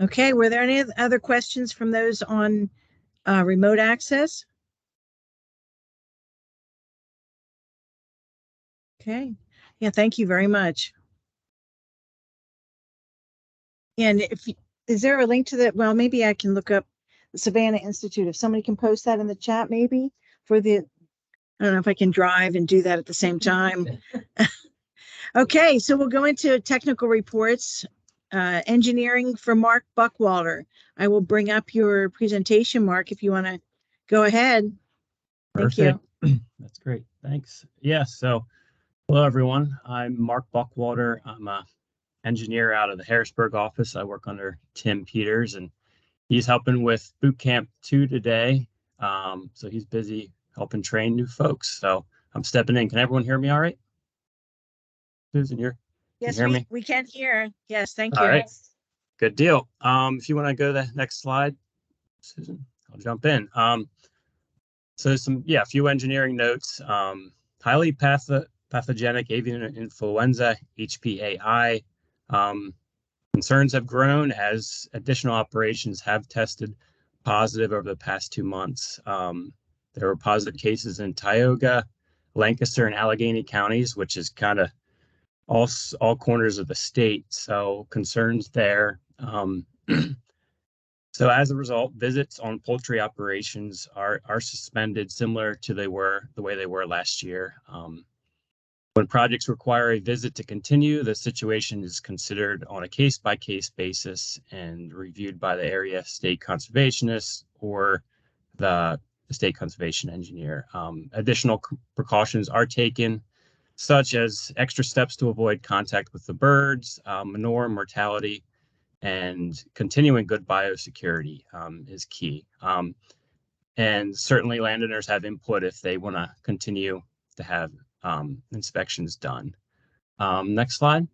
Speaker 10: Okay. Were there any other questions from those on remote access? Okay. Yeah. Thank you very much. And is there a link to that? Well, maybe I can look up the Savannah Institute. If somebody can post that in the chat, maybe for I don't know if I can drive and do that at the same time. Okay, so we'll go into technical reports. Engineering for Mark Buckwalter. I will bring up your presentation, Mark, if you want to go ahead. Thank you.
Speaker 13: That's great. Thanks. Yeah, so hello, everyone. I'm Mark Buckwalter. I'm a engineer out of the Harrisburg office. I work under Tim Peters, and he's helping with Boot Camp 2 today. So he's busy helping train new folks. So I'm stepping in. Can everyone hear me all right? Susan,
Speaker 10: Yes,
Speaker 13: hear me?
Speaker 10: we can hear. Yes, thank
Speaker 13: All
Speaker 10: you.
Speaker 13: right. Good deal. If you want to go to the next slide, Susan, I'll jump in. So a few engineering notes. Highly pathogenic avian influenza, HPAI. Concerns have grown as additional operations have tested positive over the past 2 months. There were positive cases in Tioga, Lancaster, and Allegheny counties, which is kind of all corners of the state. So concerns there. So as a result, visits on poultry operations are suspended, similar to the way they were last year. When projects require a visit to continue, the situation is considered on a case-by-case basis and reviewed by the area state conservationist or the state conservation engineer. Additional precautions are taken, such as extra steps to avoid contact with the birds, manure mortality, and continuing good biosecurity is key. And certainly landowners have input if they want to continue to have inspections done. Next slide.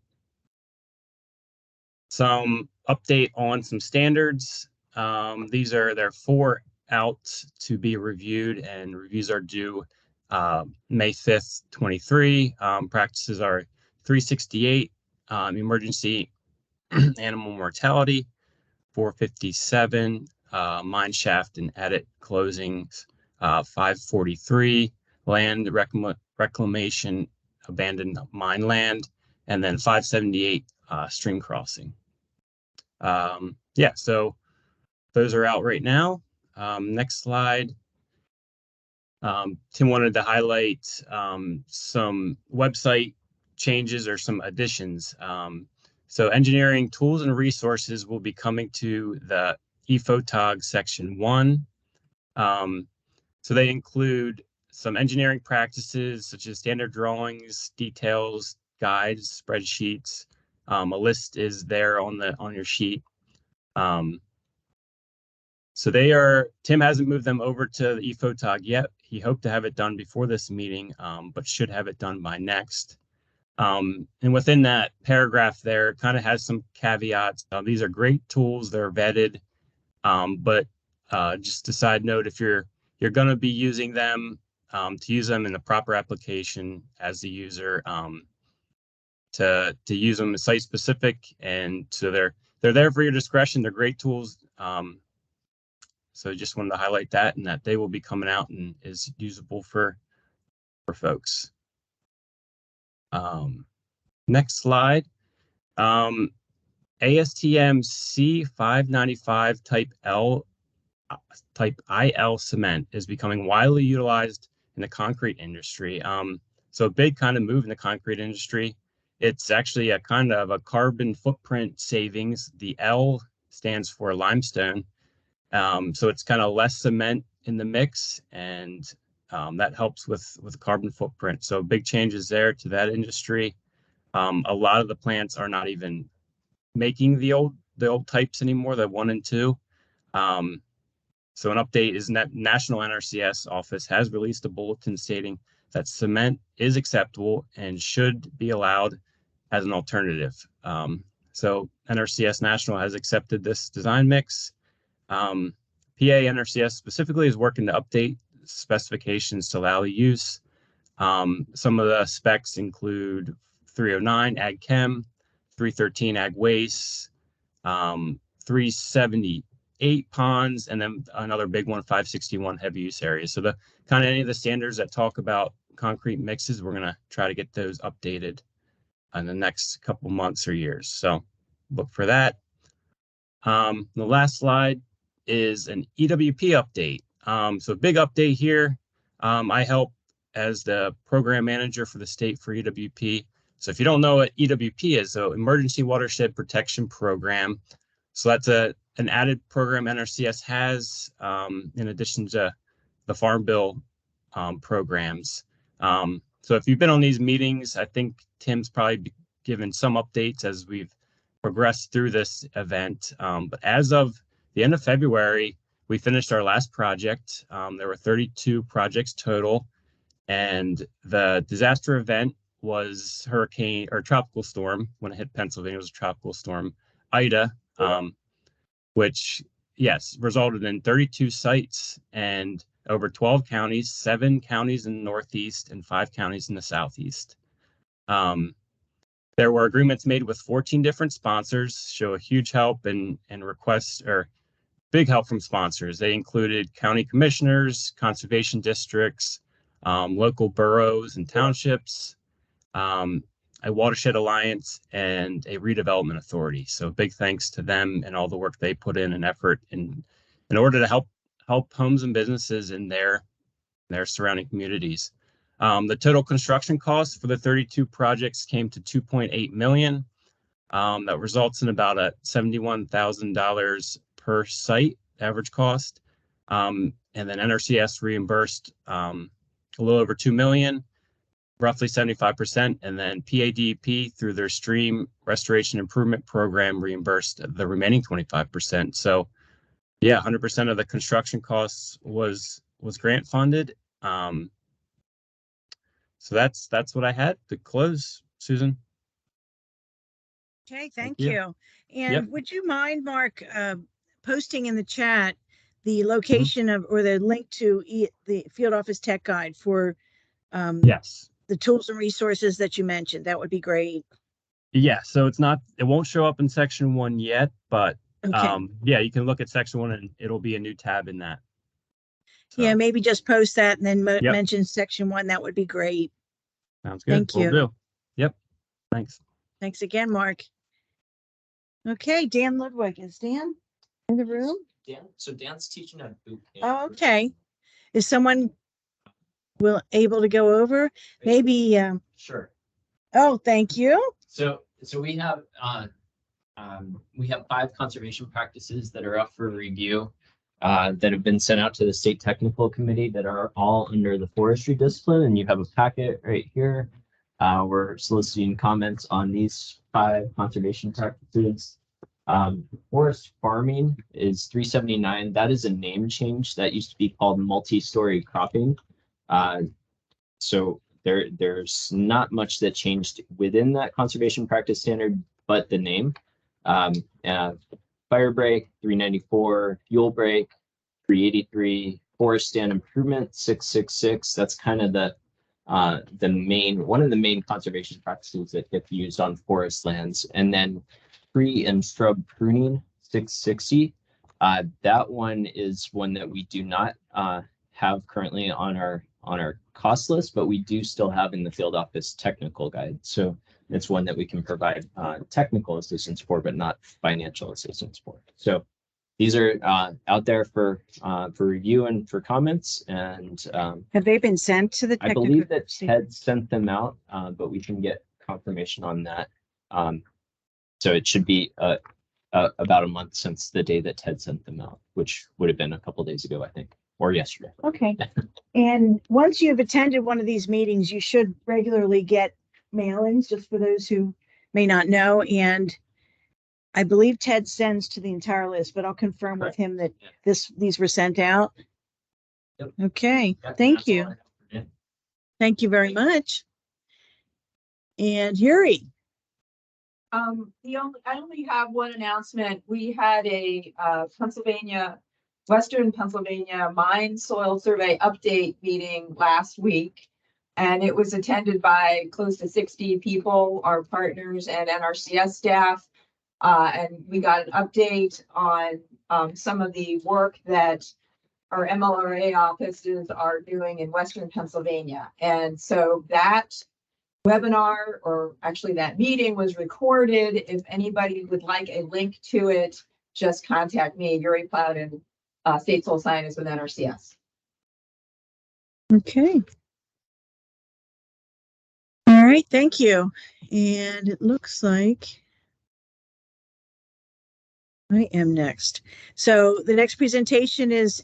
Speaker 13: Some update on some standards. There are 4 out to be reviewed, and reviews are due May 5th, 23. Practices are 368, emergency animal mortality, 457, mine shaft and adit closings, 543, land reclamation, abandoned mine land, and then 578, stream crossing. So those are out right now. Next slide. Tim wanted to highlight some website changes or some additions. So engineering tools and resources will be coming to the ePhotog section 1. So they include some engineering practices such as standard drawings, details, guides, spreadsheets. A list is there on your sheet. So Tim hasn't moved them over to the ePhotog yet. He hoped to have it done before this meeting, but should have it done by next. And within that paragraph there, kind of has some caveats. These are great tools. They're vetted. But just a side note, if you're going to be using them, to use them in the proper application as the user, to use them as site specific. And so they're there for your discretion. They're great tools. So just wanted to highlight that, and that they will be coming out and is usable for folks. Next slide. ASTM C595 type IL cement is becoming widely utilized in the concrete industry. So a big kind of move in the concrete industry It's actually a kind of a carbon footprint savings. The L stands for limestone. So it's kind of less cement in the mix, and that helps with carbon footprint. So big changes there to that industry. A lot of the plants are not even making the old types anymore, the 1 and 2. So an update is that National NRCS office has released a bulletin stating that cement is acceptable and should be allowed as an alternative. So NRCS National has accepted this design mix. PA NRCS specifically is working to update specifications to allow the use. Some of the specs include 309 Ag Chem, 313 Ag Waste, 378 ponds, and then another big one, 561 heavy use areas. So the kind of any of the standards that talk about concrete mixes, we're going to try to get those updated in the next couple months or years. So look for that. The last slide is an EWP update. So big update here. I help as the program manager for the state for EWP. So if you don't know what EWP is, so Emergency Watershed Protection Program. So that's an added program NRCS has in addition to the Farm Bill programs. So if you've been on these meetings, I think Tim's probably given some updates as we've progressed through this event. But as of the end of February, we finished our last project. There were 32 projects total, and the disaster event was hurricane or tropical storm. When it hit Pennsylvania, it was a tropical storm, Ida, which, yes, resulted in 32 sites and over 12 counties, 7 counties in the Northeast and 5 counties in the Southeast. There were agreements made with 14 different sponsors, show a huge help and requests, or big help from sponsors. They included county commissioners, conservation districts, local boroughs and townships, a watershed alliance, and a redevelopment authority. So big thanks to them and all the work they put in and effort in order to help homes and businesses in their surrounding communities. The total construction costs for the 32 projects came to $2.8 million. That results in about a $71,000 per site average cost. And then NRCS reimbursed a little over $2 million, roughly 75%. And then PADP through their Stream Restoration Improvement Program reimbursed the remaining 25%. So yeah, 100% of the construction costs was grant funded. So that's what I had to close, Susan.
Speaker 10: Okay, thank you. And
Speaker 13: Yep.
Speaker 10: would you mind, Mark, posting in the chat the location of or the link to the Field Office Tech Guide for
Speaker 13: yes,
Speaker 10: the tools and resources that you mentioned? That would be great.
Speaker 13: Yeah, so it won't show up in section 1 yet, but
Speaker 10: Okay.
Speaker 13: yeah, you can look at section 1 and it'll be a new tab in that. So,
Speaker 10: Yeah, maybe just post that and then
Speaker 13: Yep.
Speaker 10: mention section 1. That would be great.
Speaker 13: Sounds good.
Speaker 10: Thank
Speaker 13: Will
Speaker 10: you.
Speaker 13: do. Yep. Thanks.
Speaker 10: Thanks again, Mark. Okay, Dan Ludwig. Is Dan in the room?
Speaker 4: Dan's teaching at boot camp.
Speaker 10: Oh, okay. Is someone able to go over? Maybe.
Speaker 4: Sure.
Speaker 10: Oh, thank you.
Speaker 4: So we have 5 conservation practices that are up for review that have been sent out to the state technical committee that are all under the forestry discipline, and you have a packet right here. We're soliciting comments on these 5 conservation practices. Forest farming is 379. That is a name change. That used to be called multi-story cropping. So there's not much that changed within that conservation practice standard, but the name. Fire break 394, fuel break 383, forest stand improvement 666. That's kind of one of the main conservation practices that get used on forest lands. And then tree and shrub pruning 660. That one is one that we do not have currently on our cost list, but we do still have in the field office technical guide. So it's one that we can provide technical assistance for, but not financial assistance for. So these are out there for review and for comments. And
Speaker 10: have they been sent to the
Speaker 4: I believe that Ted sent them out, but we can get confirmation on that. So it should be about a month since the day that Ted sent them out, which would have been a couple days ago, I think, or yesterday.
Speaker 10: Okay. And once you've attended one of these meetings, you should regularly get mailings, just for those who may not know. And I believe Ted sends to the entire list, but I'll confirm with him that these were sent out.
Speaker 4: Yep.
Speaker 10: Okay,
Speaker 4: Yep,
Speaker 10: thank
Speaker 4: that's all I
Speaker 10: you.
Speaker 4: have for now.
Speaker 10: Thank you very much. And Yuri.
Speaker 3: I only have one announcement. We had a Western Pennsylvania Mine Soil Survey Update meeting last week. And it was attended by close to 60 people, our partners and NRCS staff. And we got an update on some of the work that our MLRA offices are doing in Western Pennsylvania. And so that webinar, or actually that meeting, was recorded. If anybody would like a link to it, just contact me, Yuri Plowden, State Soil Scientist with NRCS.
Speaker 10: Okay. All right, thank you. And it looks like I am next. So the next presentation is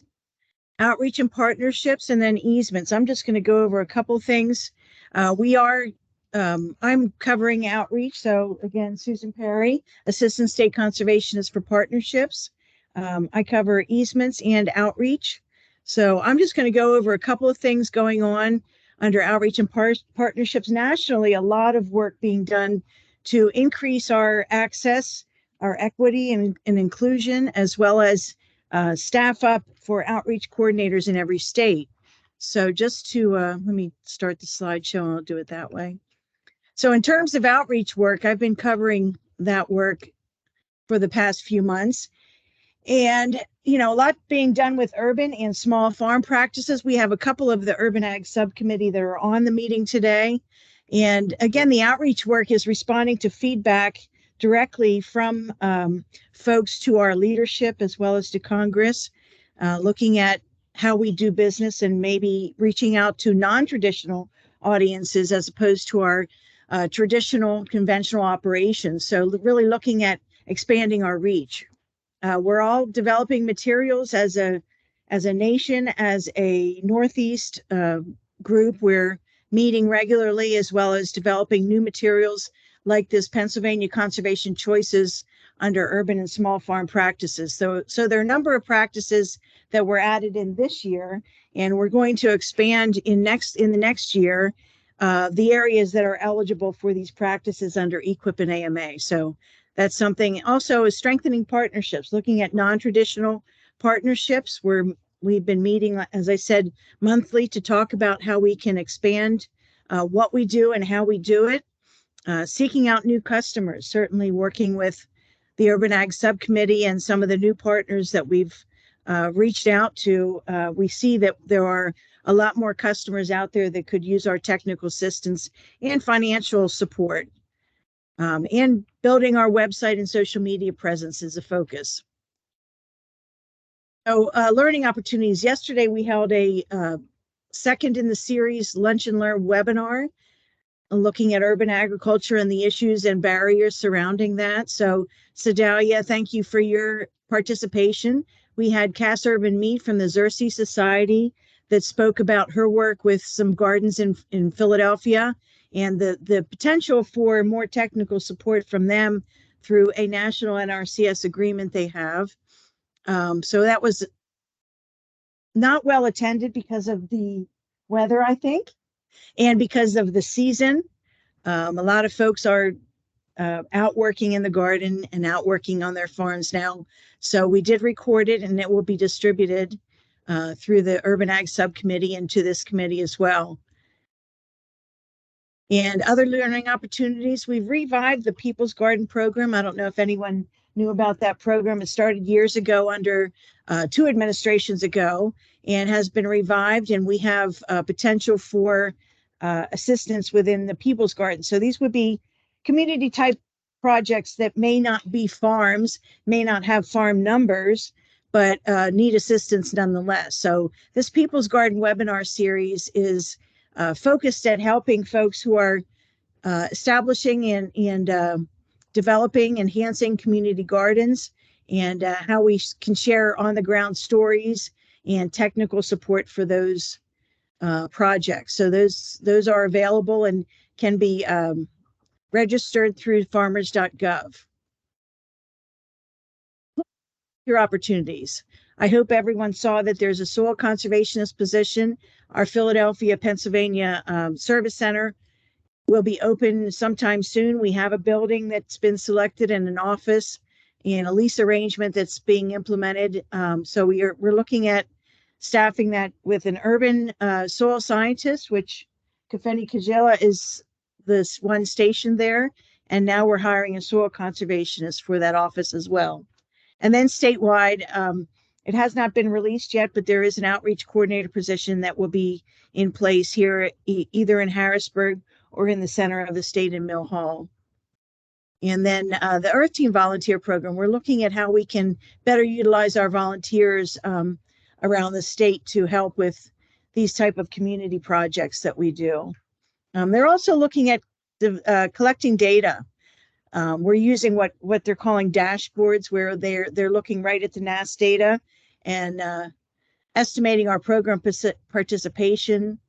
Speaker 10: outreach and partnerships, and then easements. I'm just going to go over a couple things. I'm covering outreach. So again, Susan Perry, Assistant State Conservationist for Partnerships. I cover easements and outreach. So I'm just going to go over a couple of things going on under outreach and partnerships nationally. A lot of work being done to increase our access, our equity and inclusion, as well as staff up for outreach coordinators in every state. So just to, let me start the slideshow and I'll do it that way. So in terms of outreach work, I've been covering that work for the past few months. And, you know, a lot being done with urban and small farm practices. We have a couple of the Urban Ag Subcommittee that are on the meeting today. And again, the outreach work is responding to feedback directly from folks to our leadership as well as to Congress, looking at how we do business and maybe reaching out to non-traditional audiences as opposed to our traditional conventional operations. So really looking at expanding our reach. We're all developing materials as a nation, as a Northeast group. We're meeting regularly, as well as developing new materials like this Pennsylvania Conservation Choices under urban and small farm practices. So there are a number of practices that were added in this year, and we're going to expand in the next year the areas that are eligible for these practices under EQIP and AMA. So that's something. Also is strengthening partnerships, looking at non-traditional partnerships where we've been meeting, as I said, monthly to talk about how we can expand what we do and how we do it. Seeking out new customers, certainly working with the Urban Ag Subcommittee and some of the new partners that we've reached out to. We see that there are a lot more customers out there that could use our technical assistance and financial support. And building our website and social media presence is a focus. So learning opportunities. Yesterday, we held a second in the series Lunch and Learn webinar looking at urban agriculture and the issues and barriers surrounding that. So Sedalia, thank you for your participation. We had Cass Urban Meat from the Xerces Society that spoke about her work with some gardens in Philadelphia and the potential for more technical support from them through a national NRCS agreement they have. So that was not well attended because of the weather, I think, and because of the season. A lot of folks are out working in the garden and out working on their farms now. So we did record it, and it will be distributed through the Urban Ag Subcommittee and to this committee as well. And other learning opportunities, we've revived the People's Garden program. I don't know if anyone knew about that program. It started years ago under 2 administrations ago and has been revived. And we have potential for assistance within the People's Garden. So these would be community type projects that may not be farms, may not have farm numbers, but need assistance nonetheless. So this People's Garden webinar series is focused at helping folks who are establishing and developing, enhancing community gardens, and how we can share on the ground stories and technical support for those projects. So those are available and can be registered through farmers.gov. Your opportunities. I hope everyone saw that there's a soil conservationist position. Our Philadelphia, Pennsylvania Service Center will be open sometime soon. We have a building that's been selected and an office and a lease arrangement that's being implemented. So we're looking at staffing that with an urban soil scientist, which Kafeni Kajela is this one station there. And now we're hiring a soil conservationist for that office as well. And then statewide, it has not been released yet, but there is an outreach coordinator position that will be in place here, either in Harrisburg or in the center of the state in Mill Hall. And then the Earth Team Volunteer Program, we're looking at how we can better utilize our volunteers around the state to help with these type of community projects that we do. They're also looking at collecting data. We're using what they're calling dashboards, where they're looking right at the NAS data and estimating our program participation,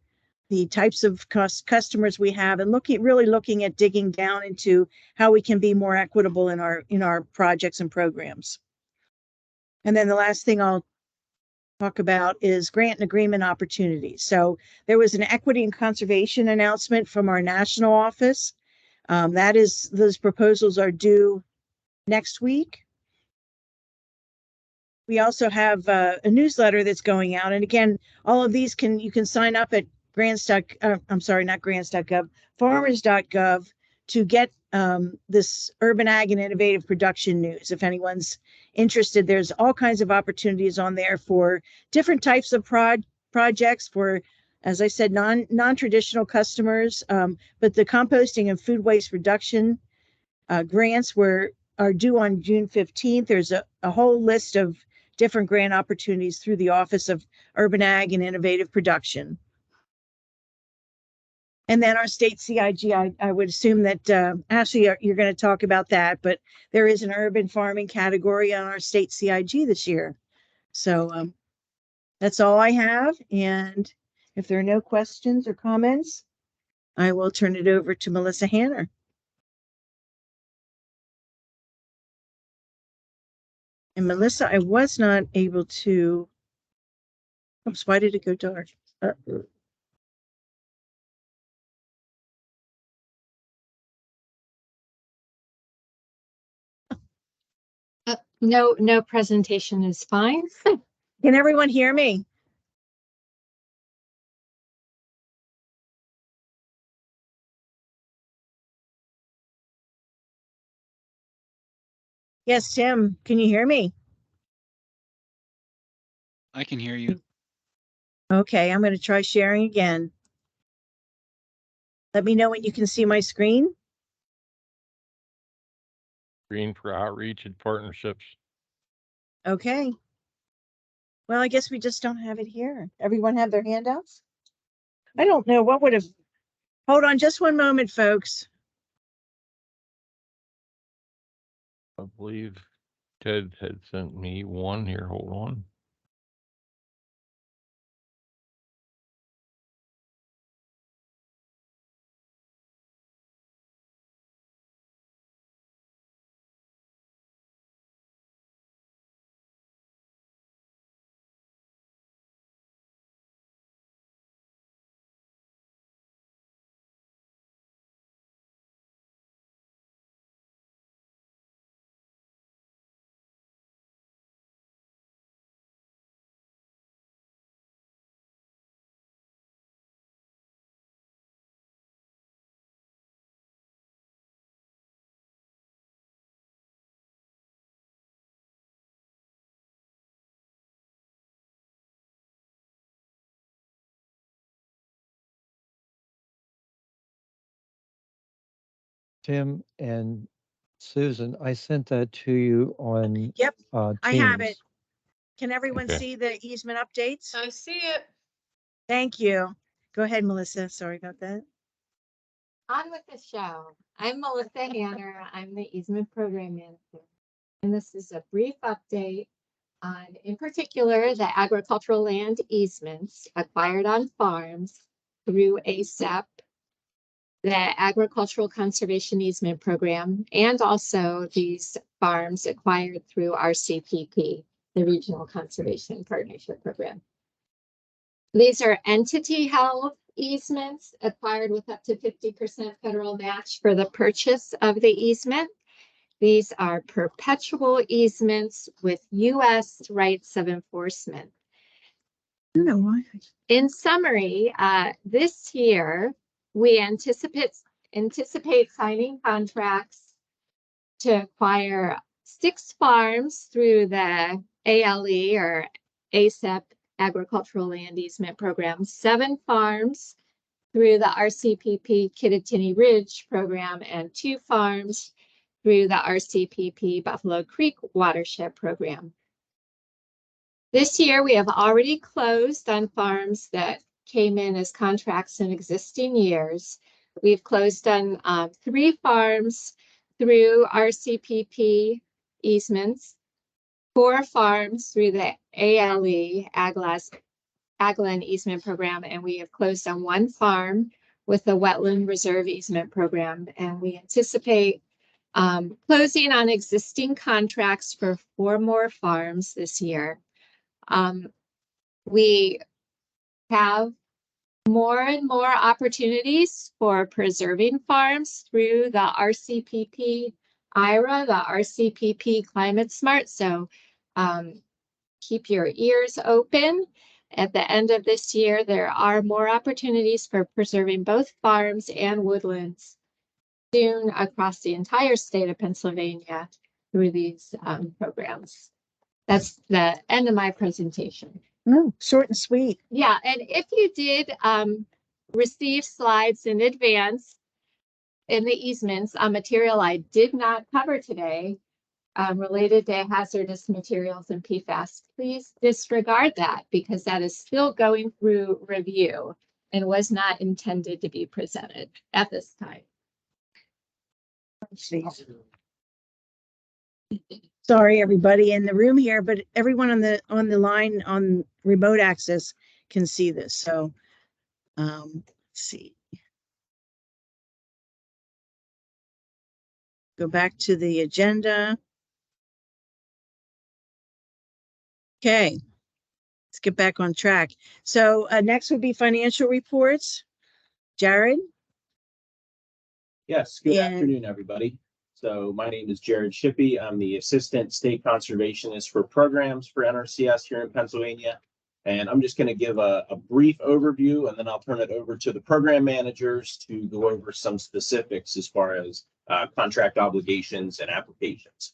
Speaker 10: the types of customers we have, and really looking at digging down into how we can be more equitable in our projects and programs. And then the last thing I'll talk about is grant and agreement opportunities. So there was an equity and conservation announcement from our national office. Those proposals are due next week. We also have a newsletter that's going out. And again, all of these you can sign up at farmers.gov to get this urban ag and innovative production news. If anyone's interested, there's all kinds of opportunities on there for different types of projects for, as I said, non-traditional customers, but the composting and food waste reduction grants are due on June 15th. There's a whole list of different grant opportunities through the Office of Urban Ag and Innovative Production. And then our state CIG, I would assume that Ashley, you're going to talk about that, but there is an urban farming category on our state CIG this year. So that's all I have. And if there are no questions or comments, I will turn it over to Melissa Hanner. And Melissa, I was not able to. Oops, why did it go dark?
Speaker 6: No presentation is fine.
Speaker 10: Can everyone hear me? Yes, Tim, can you hear me?
Speaker 14: I can hear you.
Speaker 10: Okay, I'm going to try sharing again. Let me know when you can see my screen.
Speaker 21: Green for outreach and partnerships.
Speaker 10: Okay. Well, I guess we just don't have it here. Everyone have their handouts? I don't know what would have. Hold on just one moment, folks.
Speaker 21: I believe Ted had sent me one here. Hold on.
Speaker 17: Tim and Susan, I sent that to you on
Speaker 10: Yep, I have it.
Speaker 17: Teams.
Speaker 10: Can everyone
Speaker 21: Okay.
Speaker 10: see the easement updates?
Speaker 12: I see it.
Speaker 10: Thank you. Go ahead, Melissa. Sorry about that.
Speaker 6: On with the show. I'm Melissa Hanner. I'm the easement program manager. And this is a brief update on, in particular, the agricultural land easements acquired on farms through ASAP, the Agricultural Conservation Easement Program, and also these farms acquired through RCPP, the Regional Conservation Partnership Program. These are entity held easements acquired with up to 50% federal match for the purchase of the easement. These are perpetual easements with U.S. rights of enforcement.
Speaker 10: I don't know why.
Speaker 6: In summary, this year we anticipate signing contracts to acquire 6 farms through the ALE or ASAP Agricultural Land Easement Program, 7 farms through the RCPP Kittatinny Ridge Program, and 2 farms through the RCPP Buffalo Creek Watershed Program. This year, we have already closed on farms that came in as contracts in existing years. We've closed on 3 farms through RCPP easements, 4 farms through the ALE, Agland Easement Program, and we have closed on 1 farm with the Wetland Reserve Easement Program. And we anticipate closing on existing contracts for 4 more farms this year. We have more and more opportunities for preserving farms through the RCPP IRA, the RCPP Climate Smart. So keep your ears open. At the end of this year, there are more opportunities for preserving both farms and woodlands soon across the entire state of Pennsylvania through these programs. That's the end of my presentation.
Speaker 10: Oh, short and sweet.
Speaker 6: Yeah, and if you did receive slides in advance in the easements on material I did not cover today related to hazardous materials and PFAS, please disregard that because that is still going through review and was not intended to be presented at this time.
Speaker 10: Sorry, everybody in the room here, but everyone on the line on remote access can see this. So, let's see. Go back to the agenda. Okay, let's get back on track. So next would be financial reports. Jared?
Speaker 14: Yes, good afternoon, everybody. So my name is Jared Shippey. I'm the Assistant State Conservationist for Programs for NRCS here in Pennsylvania. And I'm just going to give a brief overview, and then I'll turn it over to the program managers to go over some specifics as far as contract obligations and applications.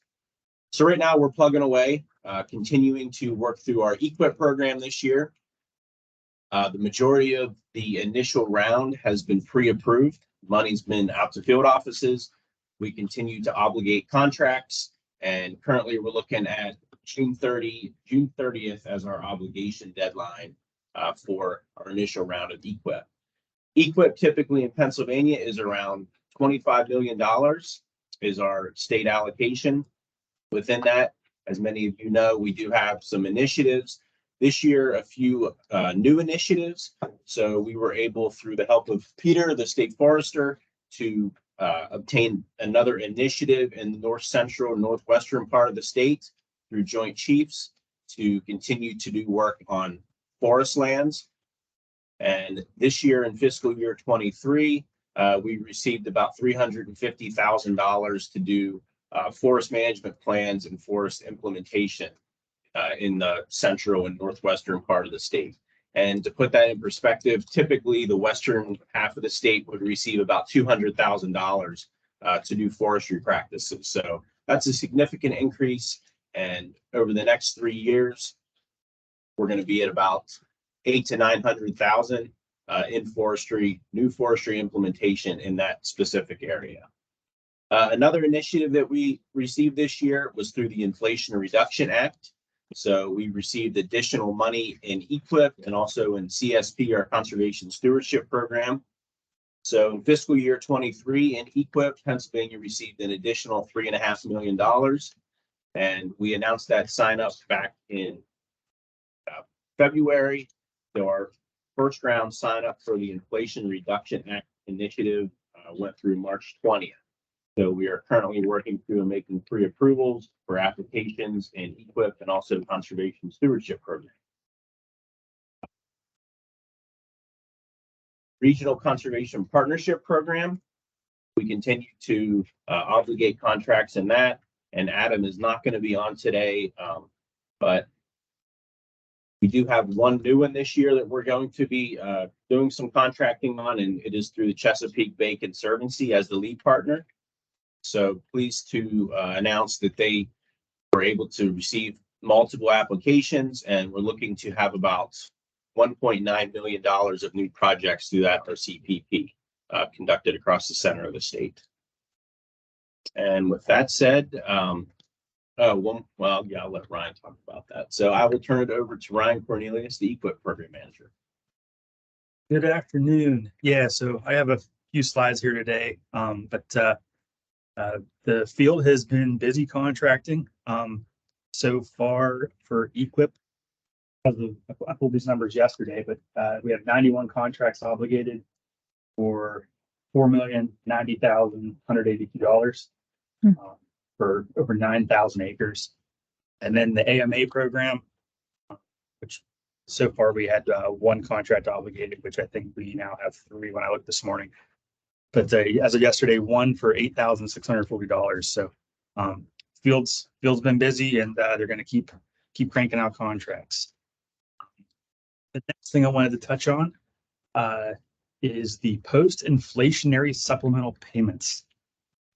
Speaker 14: So right now we're plugging away, continuing to work through our EQIP program this year. The majority of the initial round has been pre-approved. Money's been out to field offices. We continue to obligate contracts, and currently we're looking at June 30th as our obligation deadline for our initial round of EQIP. EQIP typically in Pennsylvania is around $25 million is our state allocation. Within that, as many of you know, we do have some initiatives. This year, a few new initiatives. So we were able, through the help of Peter, the state forester, to obtain another initiative in the north central and northwestern part of the state through Joint Chiefs to continue to do work on forest lands. And this year in fiscal year 23, we received about $350,000 to do forest management plans and forest implementation in the central and northwestern part of the state. And to put that in perspective, typically the western half of the state would receive about $200,000 to do forestry practices. So that's a significant increase. And over the next 3 years, we're going to be at about 800,000 to 900,000 in forestry, new forestry implementation in that specific area. Another initiative that we received this year was through the Inflation Reduction Act. So we received additional money in EQIP and also in CSP, our Conservation Stewardship Program. So in fiscal year 23 in EQIP, Pennsylvania received an additional $3.5 million. And we announced that sign up back in February. So our first round sign up for the Inflation Reduction Act initiative went through March 20th. So we are currently working through and making pre-approvals for applications in EQIP and also Conservation Stewardship Program. Regional Conservation Partnership Program. We continue to obligate contracts in that, and Adam is not going to be on today, but we do have one new one this year that we're going to be doing some contracting on, and it is through the Chesapeake Bay Conservancy as the lead partner. So pleased to announce that they were able to receive multiple applications, and we're looking to have about $1.9 million of new projects through that RCPP conducted across the center of the state. And with that said, I'll let Ryan talk about that. So I will turn it over to Ryan Cornelius, the EQIP Program Manager.
Speaker 15: Good afternoon. Yeah, so I have a few slides here today, but the field has been busy contracting so far for EQIP. I pulled these numbers yesterday, but we have 91 contracts obligated for $4,090,182 for over 9,000 acres. And then the AMA program, which so far we had one contract obligated, which I think we now have 3 when I looked this morning. But as of yesterday, one for $8,640. So field's been busy, and they're going to keep cranking out contracts. The next thing I wanted to touch on is the post-inflationary supplemental payments.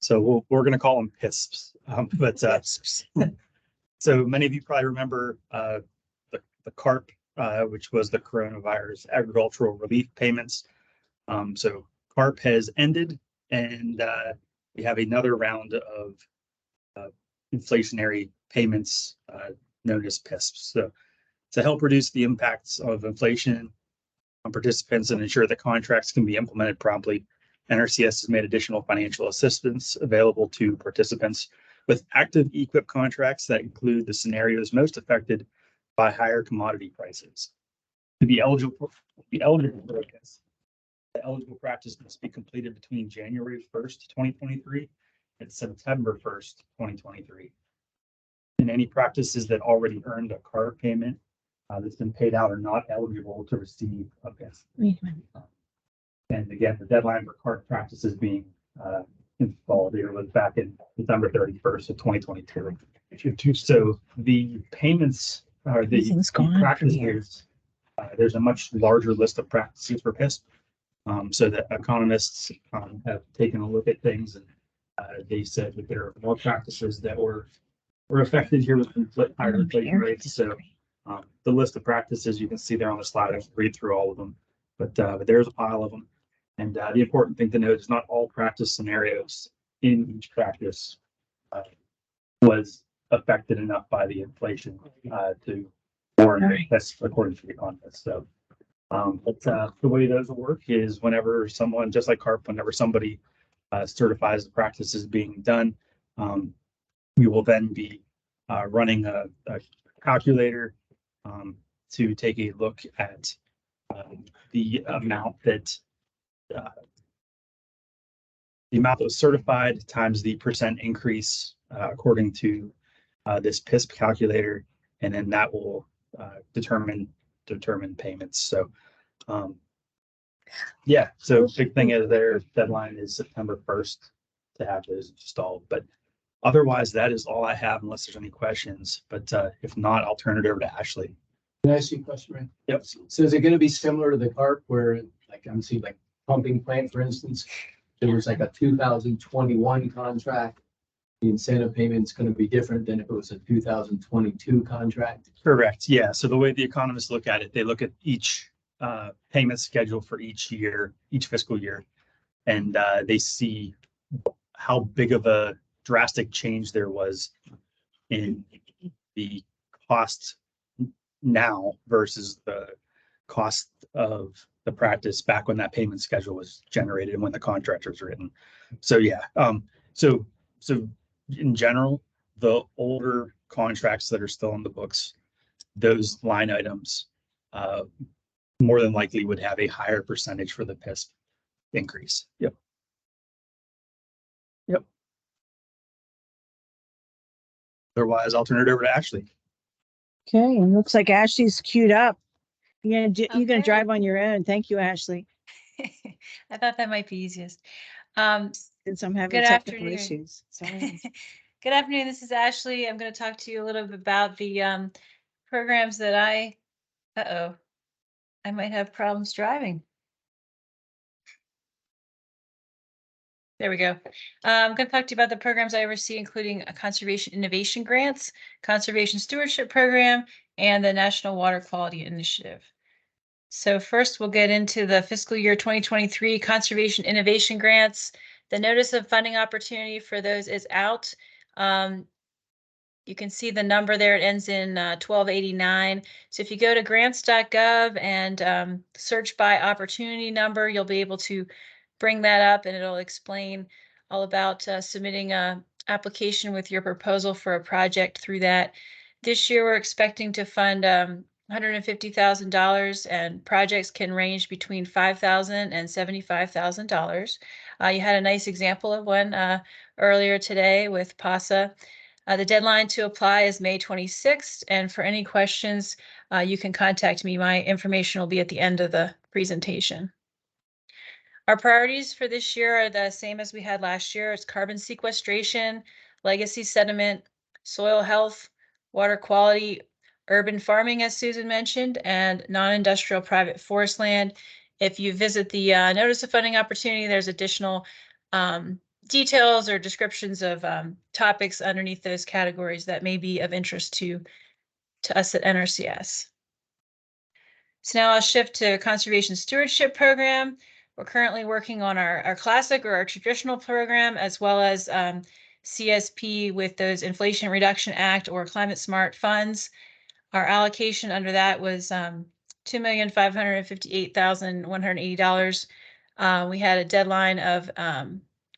Speaker 15: So we're going to call them PISPs. So many of you probably remember the CARP, which was the Coronavirus Agricultural Relief Payments. So CARP has ended, and we have another round of inflationary payments known as PISPs. So to help reduce the impacts of inflation on participants and ensure that contracts can be implemented promptly, NRCS has made additional financial assistance available to participants with active EQIP contracts that include the scenarios most affected by higher commodity prices. To be eligible for this, the eligible practice must be completed between January 1st, 2023 and September 1st, 2023. And any practices that already earned a CARP payment that's been paid out are not eligible to receive a PISP. And again, the deadline for CARP practices being installed here was back in December 31st of 2022. So the payments are the practices. There's a much larger list of practices for PISP. So that economists have taken a look at things, and they said that there are more practices that were affected here with higher inflation rates. So the list of practices you can see there on the slide. I won't read through all of them, but there's a pile of them. And the important thing to note is not all practice scenarios in each practice was affected enough by the inflation to warrant a PISP according to the economists. So but the way those work is whenever someone, just like CARP, whenever somebody certifies the practice is being done, we will then be running a calculator to take a look at the amount that was certified times the percent increase according to this PISP calculator, and then that will determine payments. So yeah, so big thing is their deadline is September 1st to have those installed. But otherwise, that is all I have unless there's any questions. But if not, I'll turn it over to Ashley.
Speaker 9: Can I ask you a question, Ryan?
Speaker 15: Yep.
Speaker 9: So is it going to be similar to the CARP where, like, I'm seeing like pumping plant, for instance, there was like a 2021 contract, the incentive payment is going to be different than if it was a 2022 contract?
Speaker 15: Correct. Yeah. So the way the economists look at it, they look at each payment schedule for each year, each fiscal year, and they see how big of a drastic change there was in the cost now versus the cost of the practice back when that payment schedule was generated and when the contract was written. So yeah, so in general, the older contracts that are still on the books, those line items more than likely would have a higher percentage for the PISP increase. Yep. Yep. Otherwise, I'll turn it over to Ashley.
Speaker 10: Okay, and looks like Ashley's queued up. You're gonna
Speaker 12: Okay.
Speaker 10: drive on your own. Thank you, Ashley.
Speaker 12: I thought that might be easiest.
Speaker 10: Since I'm having
Speaker 12: Good
Speaker 10: technical
Speaker 12: afternoon.
Speaker 10: issues. Sorry.
Speaker 12: Good afternoon. This is Ashley. I'm going to talk to you a little bit about the programs that I might have problems driving. There we go. I'm going to talk to you about the programs I oversee, including a conservation innovation grants, conservation stewardship program, and the National Water Quality Initiative. So first we'll get into the fiscal year 2023 conservation innovation grants. The notice of funding opportunity for those is out. You can see the number there. It ends in 1289. So if you go to grants.gov and search by opportunity number, you'll be able to bring that up and it'll explain all about submitting a application with your proposal for a project through that. This year, we're expecting to fund $150,000 and projects can range between $5,000 and $75,000. You had a nice example of one earlier today with PASA. The deadline to apply is May 26th, and for any questions, you can contact me. My information will be at the end of the presentation. Our priorities for this year are the same as we had last year. It's carbon sequestration, legacy sediment, soil health, water quality, urban farming, as Susan mentioned, and non-industrial private forest land. If you visit the notice of funding opportunity, there's additional details or descriptions of topics underneath those categories that may be of interest to us at NRCS. So now I'll shift to conservation stewardship program. We're currently working on our classic or our traditional program, as well as CSP with those Inflation Reduction Act or climate smart funds. Our allocation under that was $2,558,180. We had a deadline of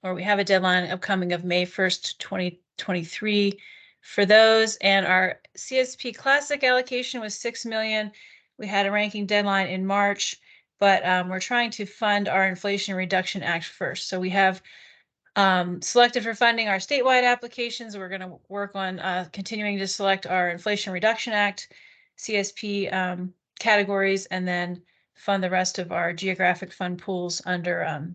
Speaker 12: we have a deadline upcoming of May 1st, 2023 for those. And our CSP Classic allocation was $6 million. We had a ranking deadline in March, but we're trying to fund our Inflation Reduction Act first. So we have selected for funding our statewide applications. We're going to work on continuing to select our Inflation Reduction Act, CSP categories, and then fund the rest of our geographic fund pools under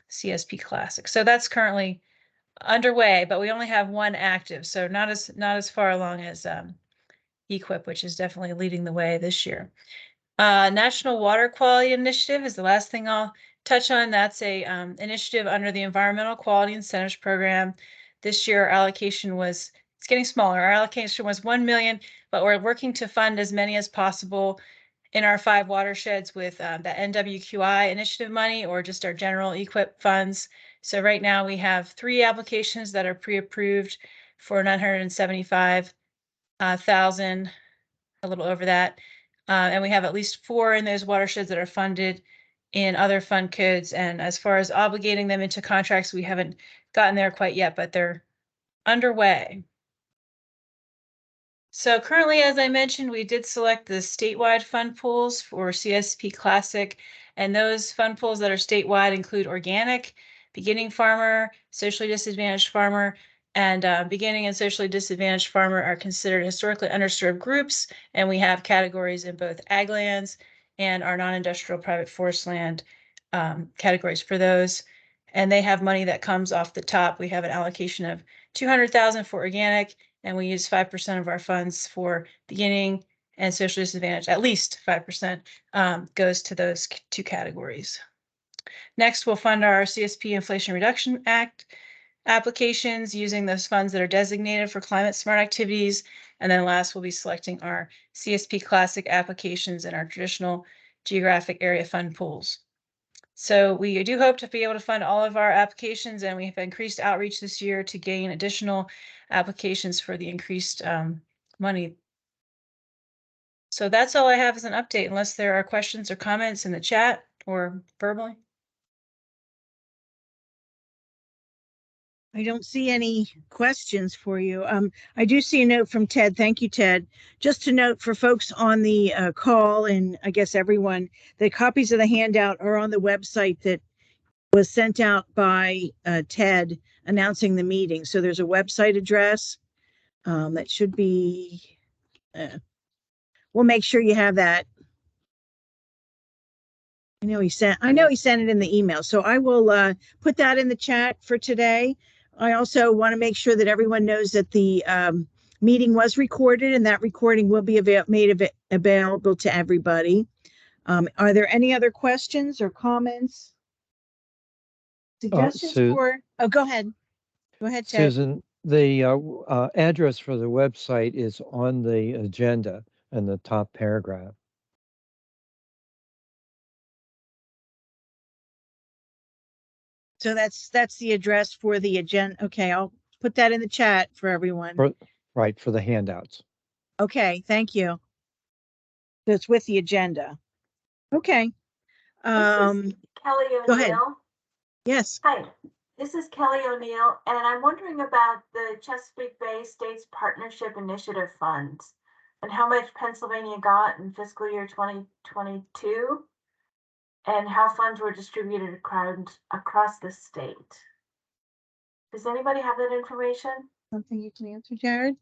Speaker 12: CSP Classic. So that's currently underway, but we only have one active, so not as far along as EQIP, which is definitely leading the way this year. National Water Quality Initiative is the last thing I'll touch on. That's a initiative under the Environmental Quality Incentives Program. This year, our allocation was, it's getting smaller. Our allocation was $1 million, but we're working to fund as many as possible in our 5 watersheds with the NWQI initiative money or just our general EQIP funds. So right now we have 3 applications that are pre-approved for $975,000, a little over that. And we have at least 4 in those watersheds that are funded in other fund codes. And as far as obligating them into contracts, we haven't gotten there quite yet, but they're underway. So currently, as I mentioned, we did select the statewide fund pools for CSP Classic, and those fund pools that are statewide include organic, beginning farmer, socially disadvantaged farmer, and beginning and socially disadvantaged farmer are considered historically underserved groups, and we have categories in both ag lands and our non-industrial private forest land categories for those. And they have money that comes off the top. We have an allocation of $200,000 for organic, and we use 5% of our funds for beginning and socially disadvantaged. At least 5% goes to those 2 categories. Next, we'll fund our CSP Inflation Reduction Act applications using those funds that are designated for climate smart activities. And then last, we'll be selecting our CSP Classic applications in our traditional geographic area fund pools. So we do hope to be able to fund all of our applications, and we have increased outreach this year to gain additional applications for the increased money. So that's all I have as an update, unless there are questions or comments in the chat or verbally.
Speaker 10: I don't see any questions for you. I do see a note from Ted. Thank you, Ted. Just to note for folks on the call, and I guess everyone, the copies of the handout are on the website that was sent out by Ted announcing the meeting. So there's a website address that should be, we'll make sure you have that. I know he sent it in the email. So I will put that in the chat for today. I also want to make sure that everyone knows that the meeting was recorded and that recording will be made available to everybody. Are there any other questions or comments? Suggestions for, oh, go ahead. Go ahead, Ted.
Speaker 16: Susan, the address for the website is on the agenda in the top paragraph.
Speaker 10: So that's the address for the agenda. Okay, I'll put that in the chat for everyone.
Speaker 16: Right, for the handouts.
Speaker 10: Okay, thank you. So it's with the agenda. Okay.
Speaker 18: Kelly
Speaker 10: Go ahead.
Speaker 18: O'Neill.
Speaker 10: Yes.
Speaker 18: Hi, this is Kelly O'Neill, and I'm wondering about the Chesapeake Bay States Partnership Initiative funds and how much Pennsylvania got in fiscal year 2022 and how funds were distributed across the state. Does anybody have that information?
Speaker 10: Something you can answer, Jared?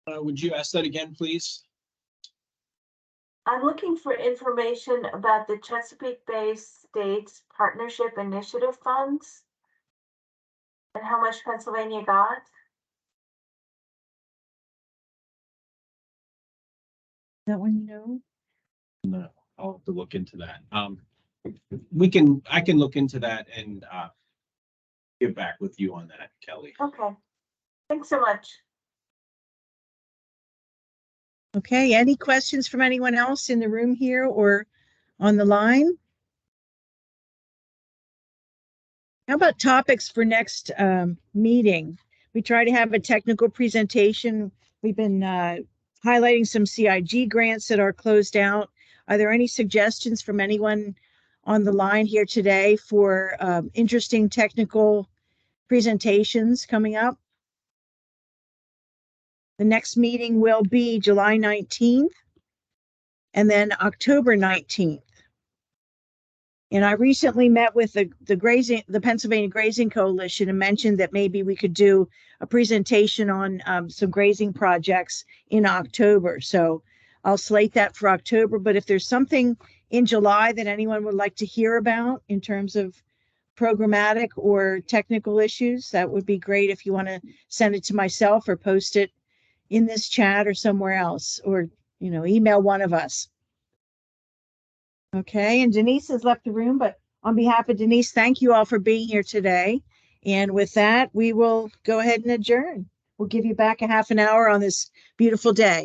Speaker 14: Would you ask that again, please?
Speaker 18: I'm looking for information about the Chesapeake Bay States Partnership Initiative funds and how much Pennsylvania got.
Speaker 10: That one you know?
Speaker 14: No, I'll have to look into that. I can look into that and get back with you on that, Kelly.
Speaker 18: Okay, thanks so much.
Speaker 10: Okay, any questions from anyone else in the room here or on the line? How about topics for next meeting? We try to have a technical presentation. We've been highlighting some CIG grants that are closed out. Are there any suggestions from anyone on the line here today for interesting technical presentations coming up? The next meeting will be July 19th and then October 19th. And I recently met with the Pennsylvania Grazing Coalition and mentioned that maybe we could do a presentation on some grazing projects in October. So I'll slate that for October. But if there's something in July that anyone would like to hear about in terms of programmatic or technical issues, that would be great if you want to send it to myself or post it in this chat or somewhere else, or email one of us. Okay, and Denise has left the room, but on behalf of Denise, thank you all for being here today. And with that, we will go ahead and adjourn. We'll give you back a half an hour on this beautiful day.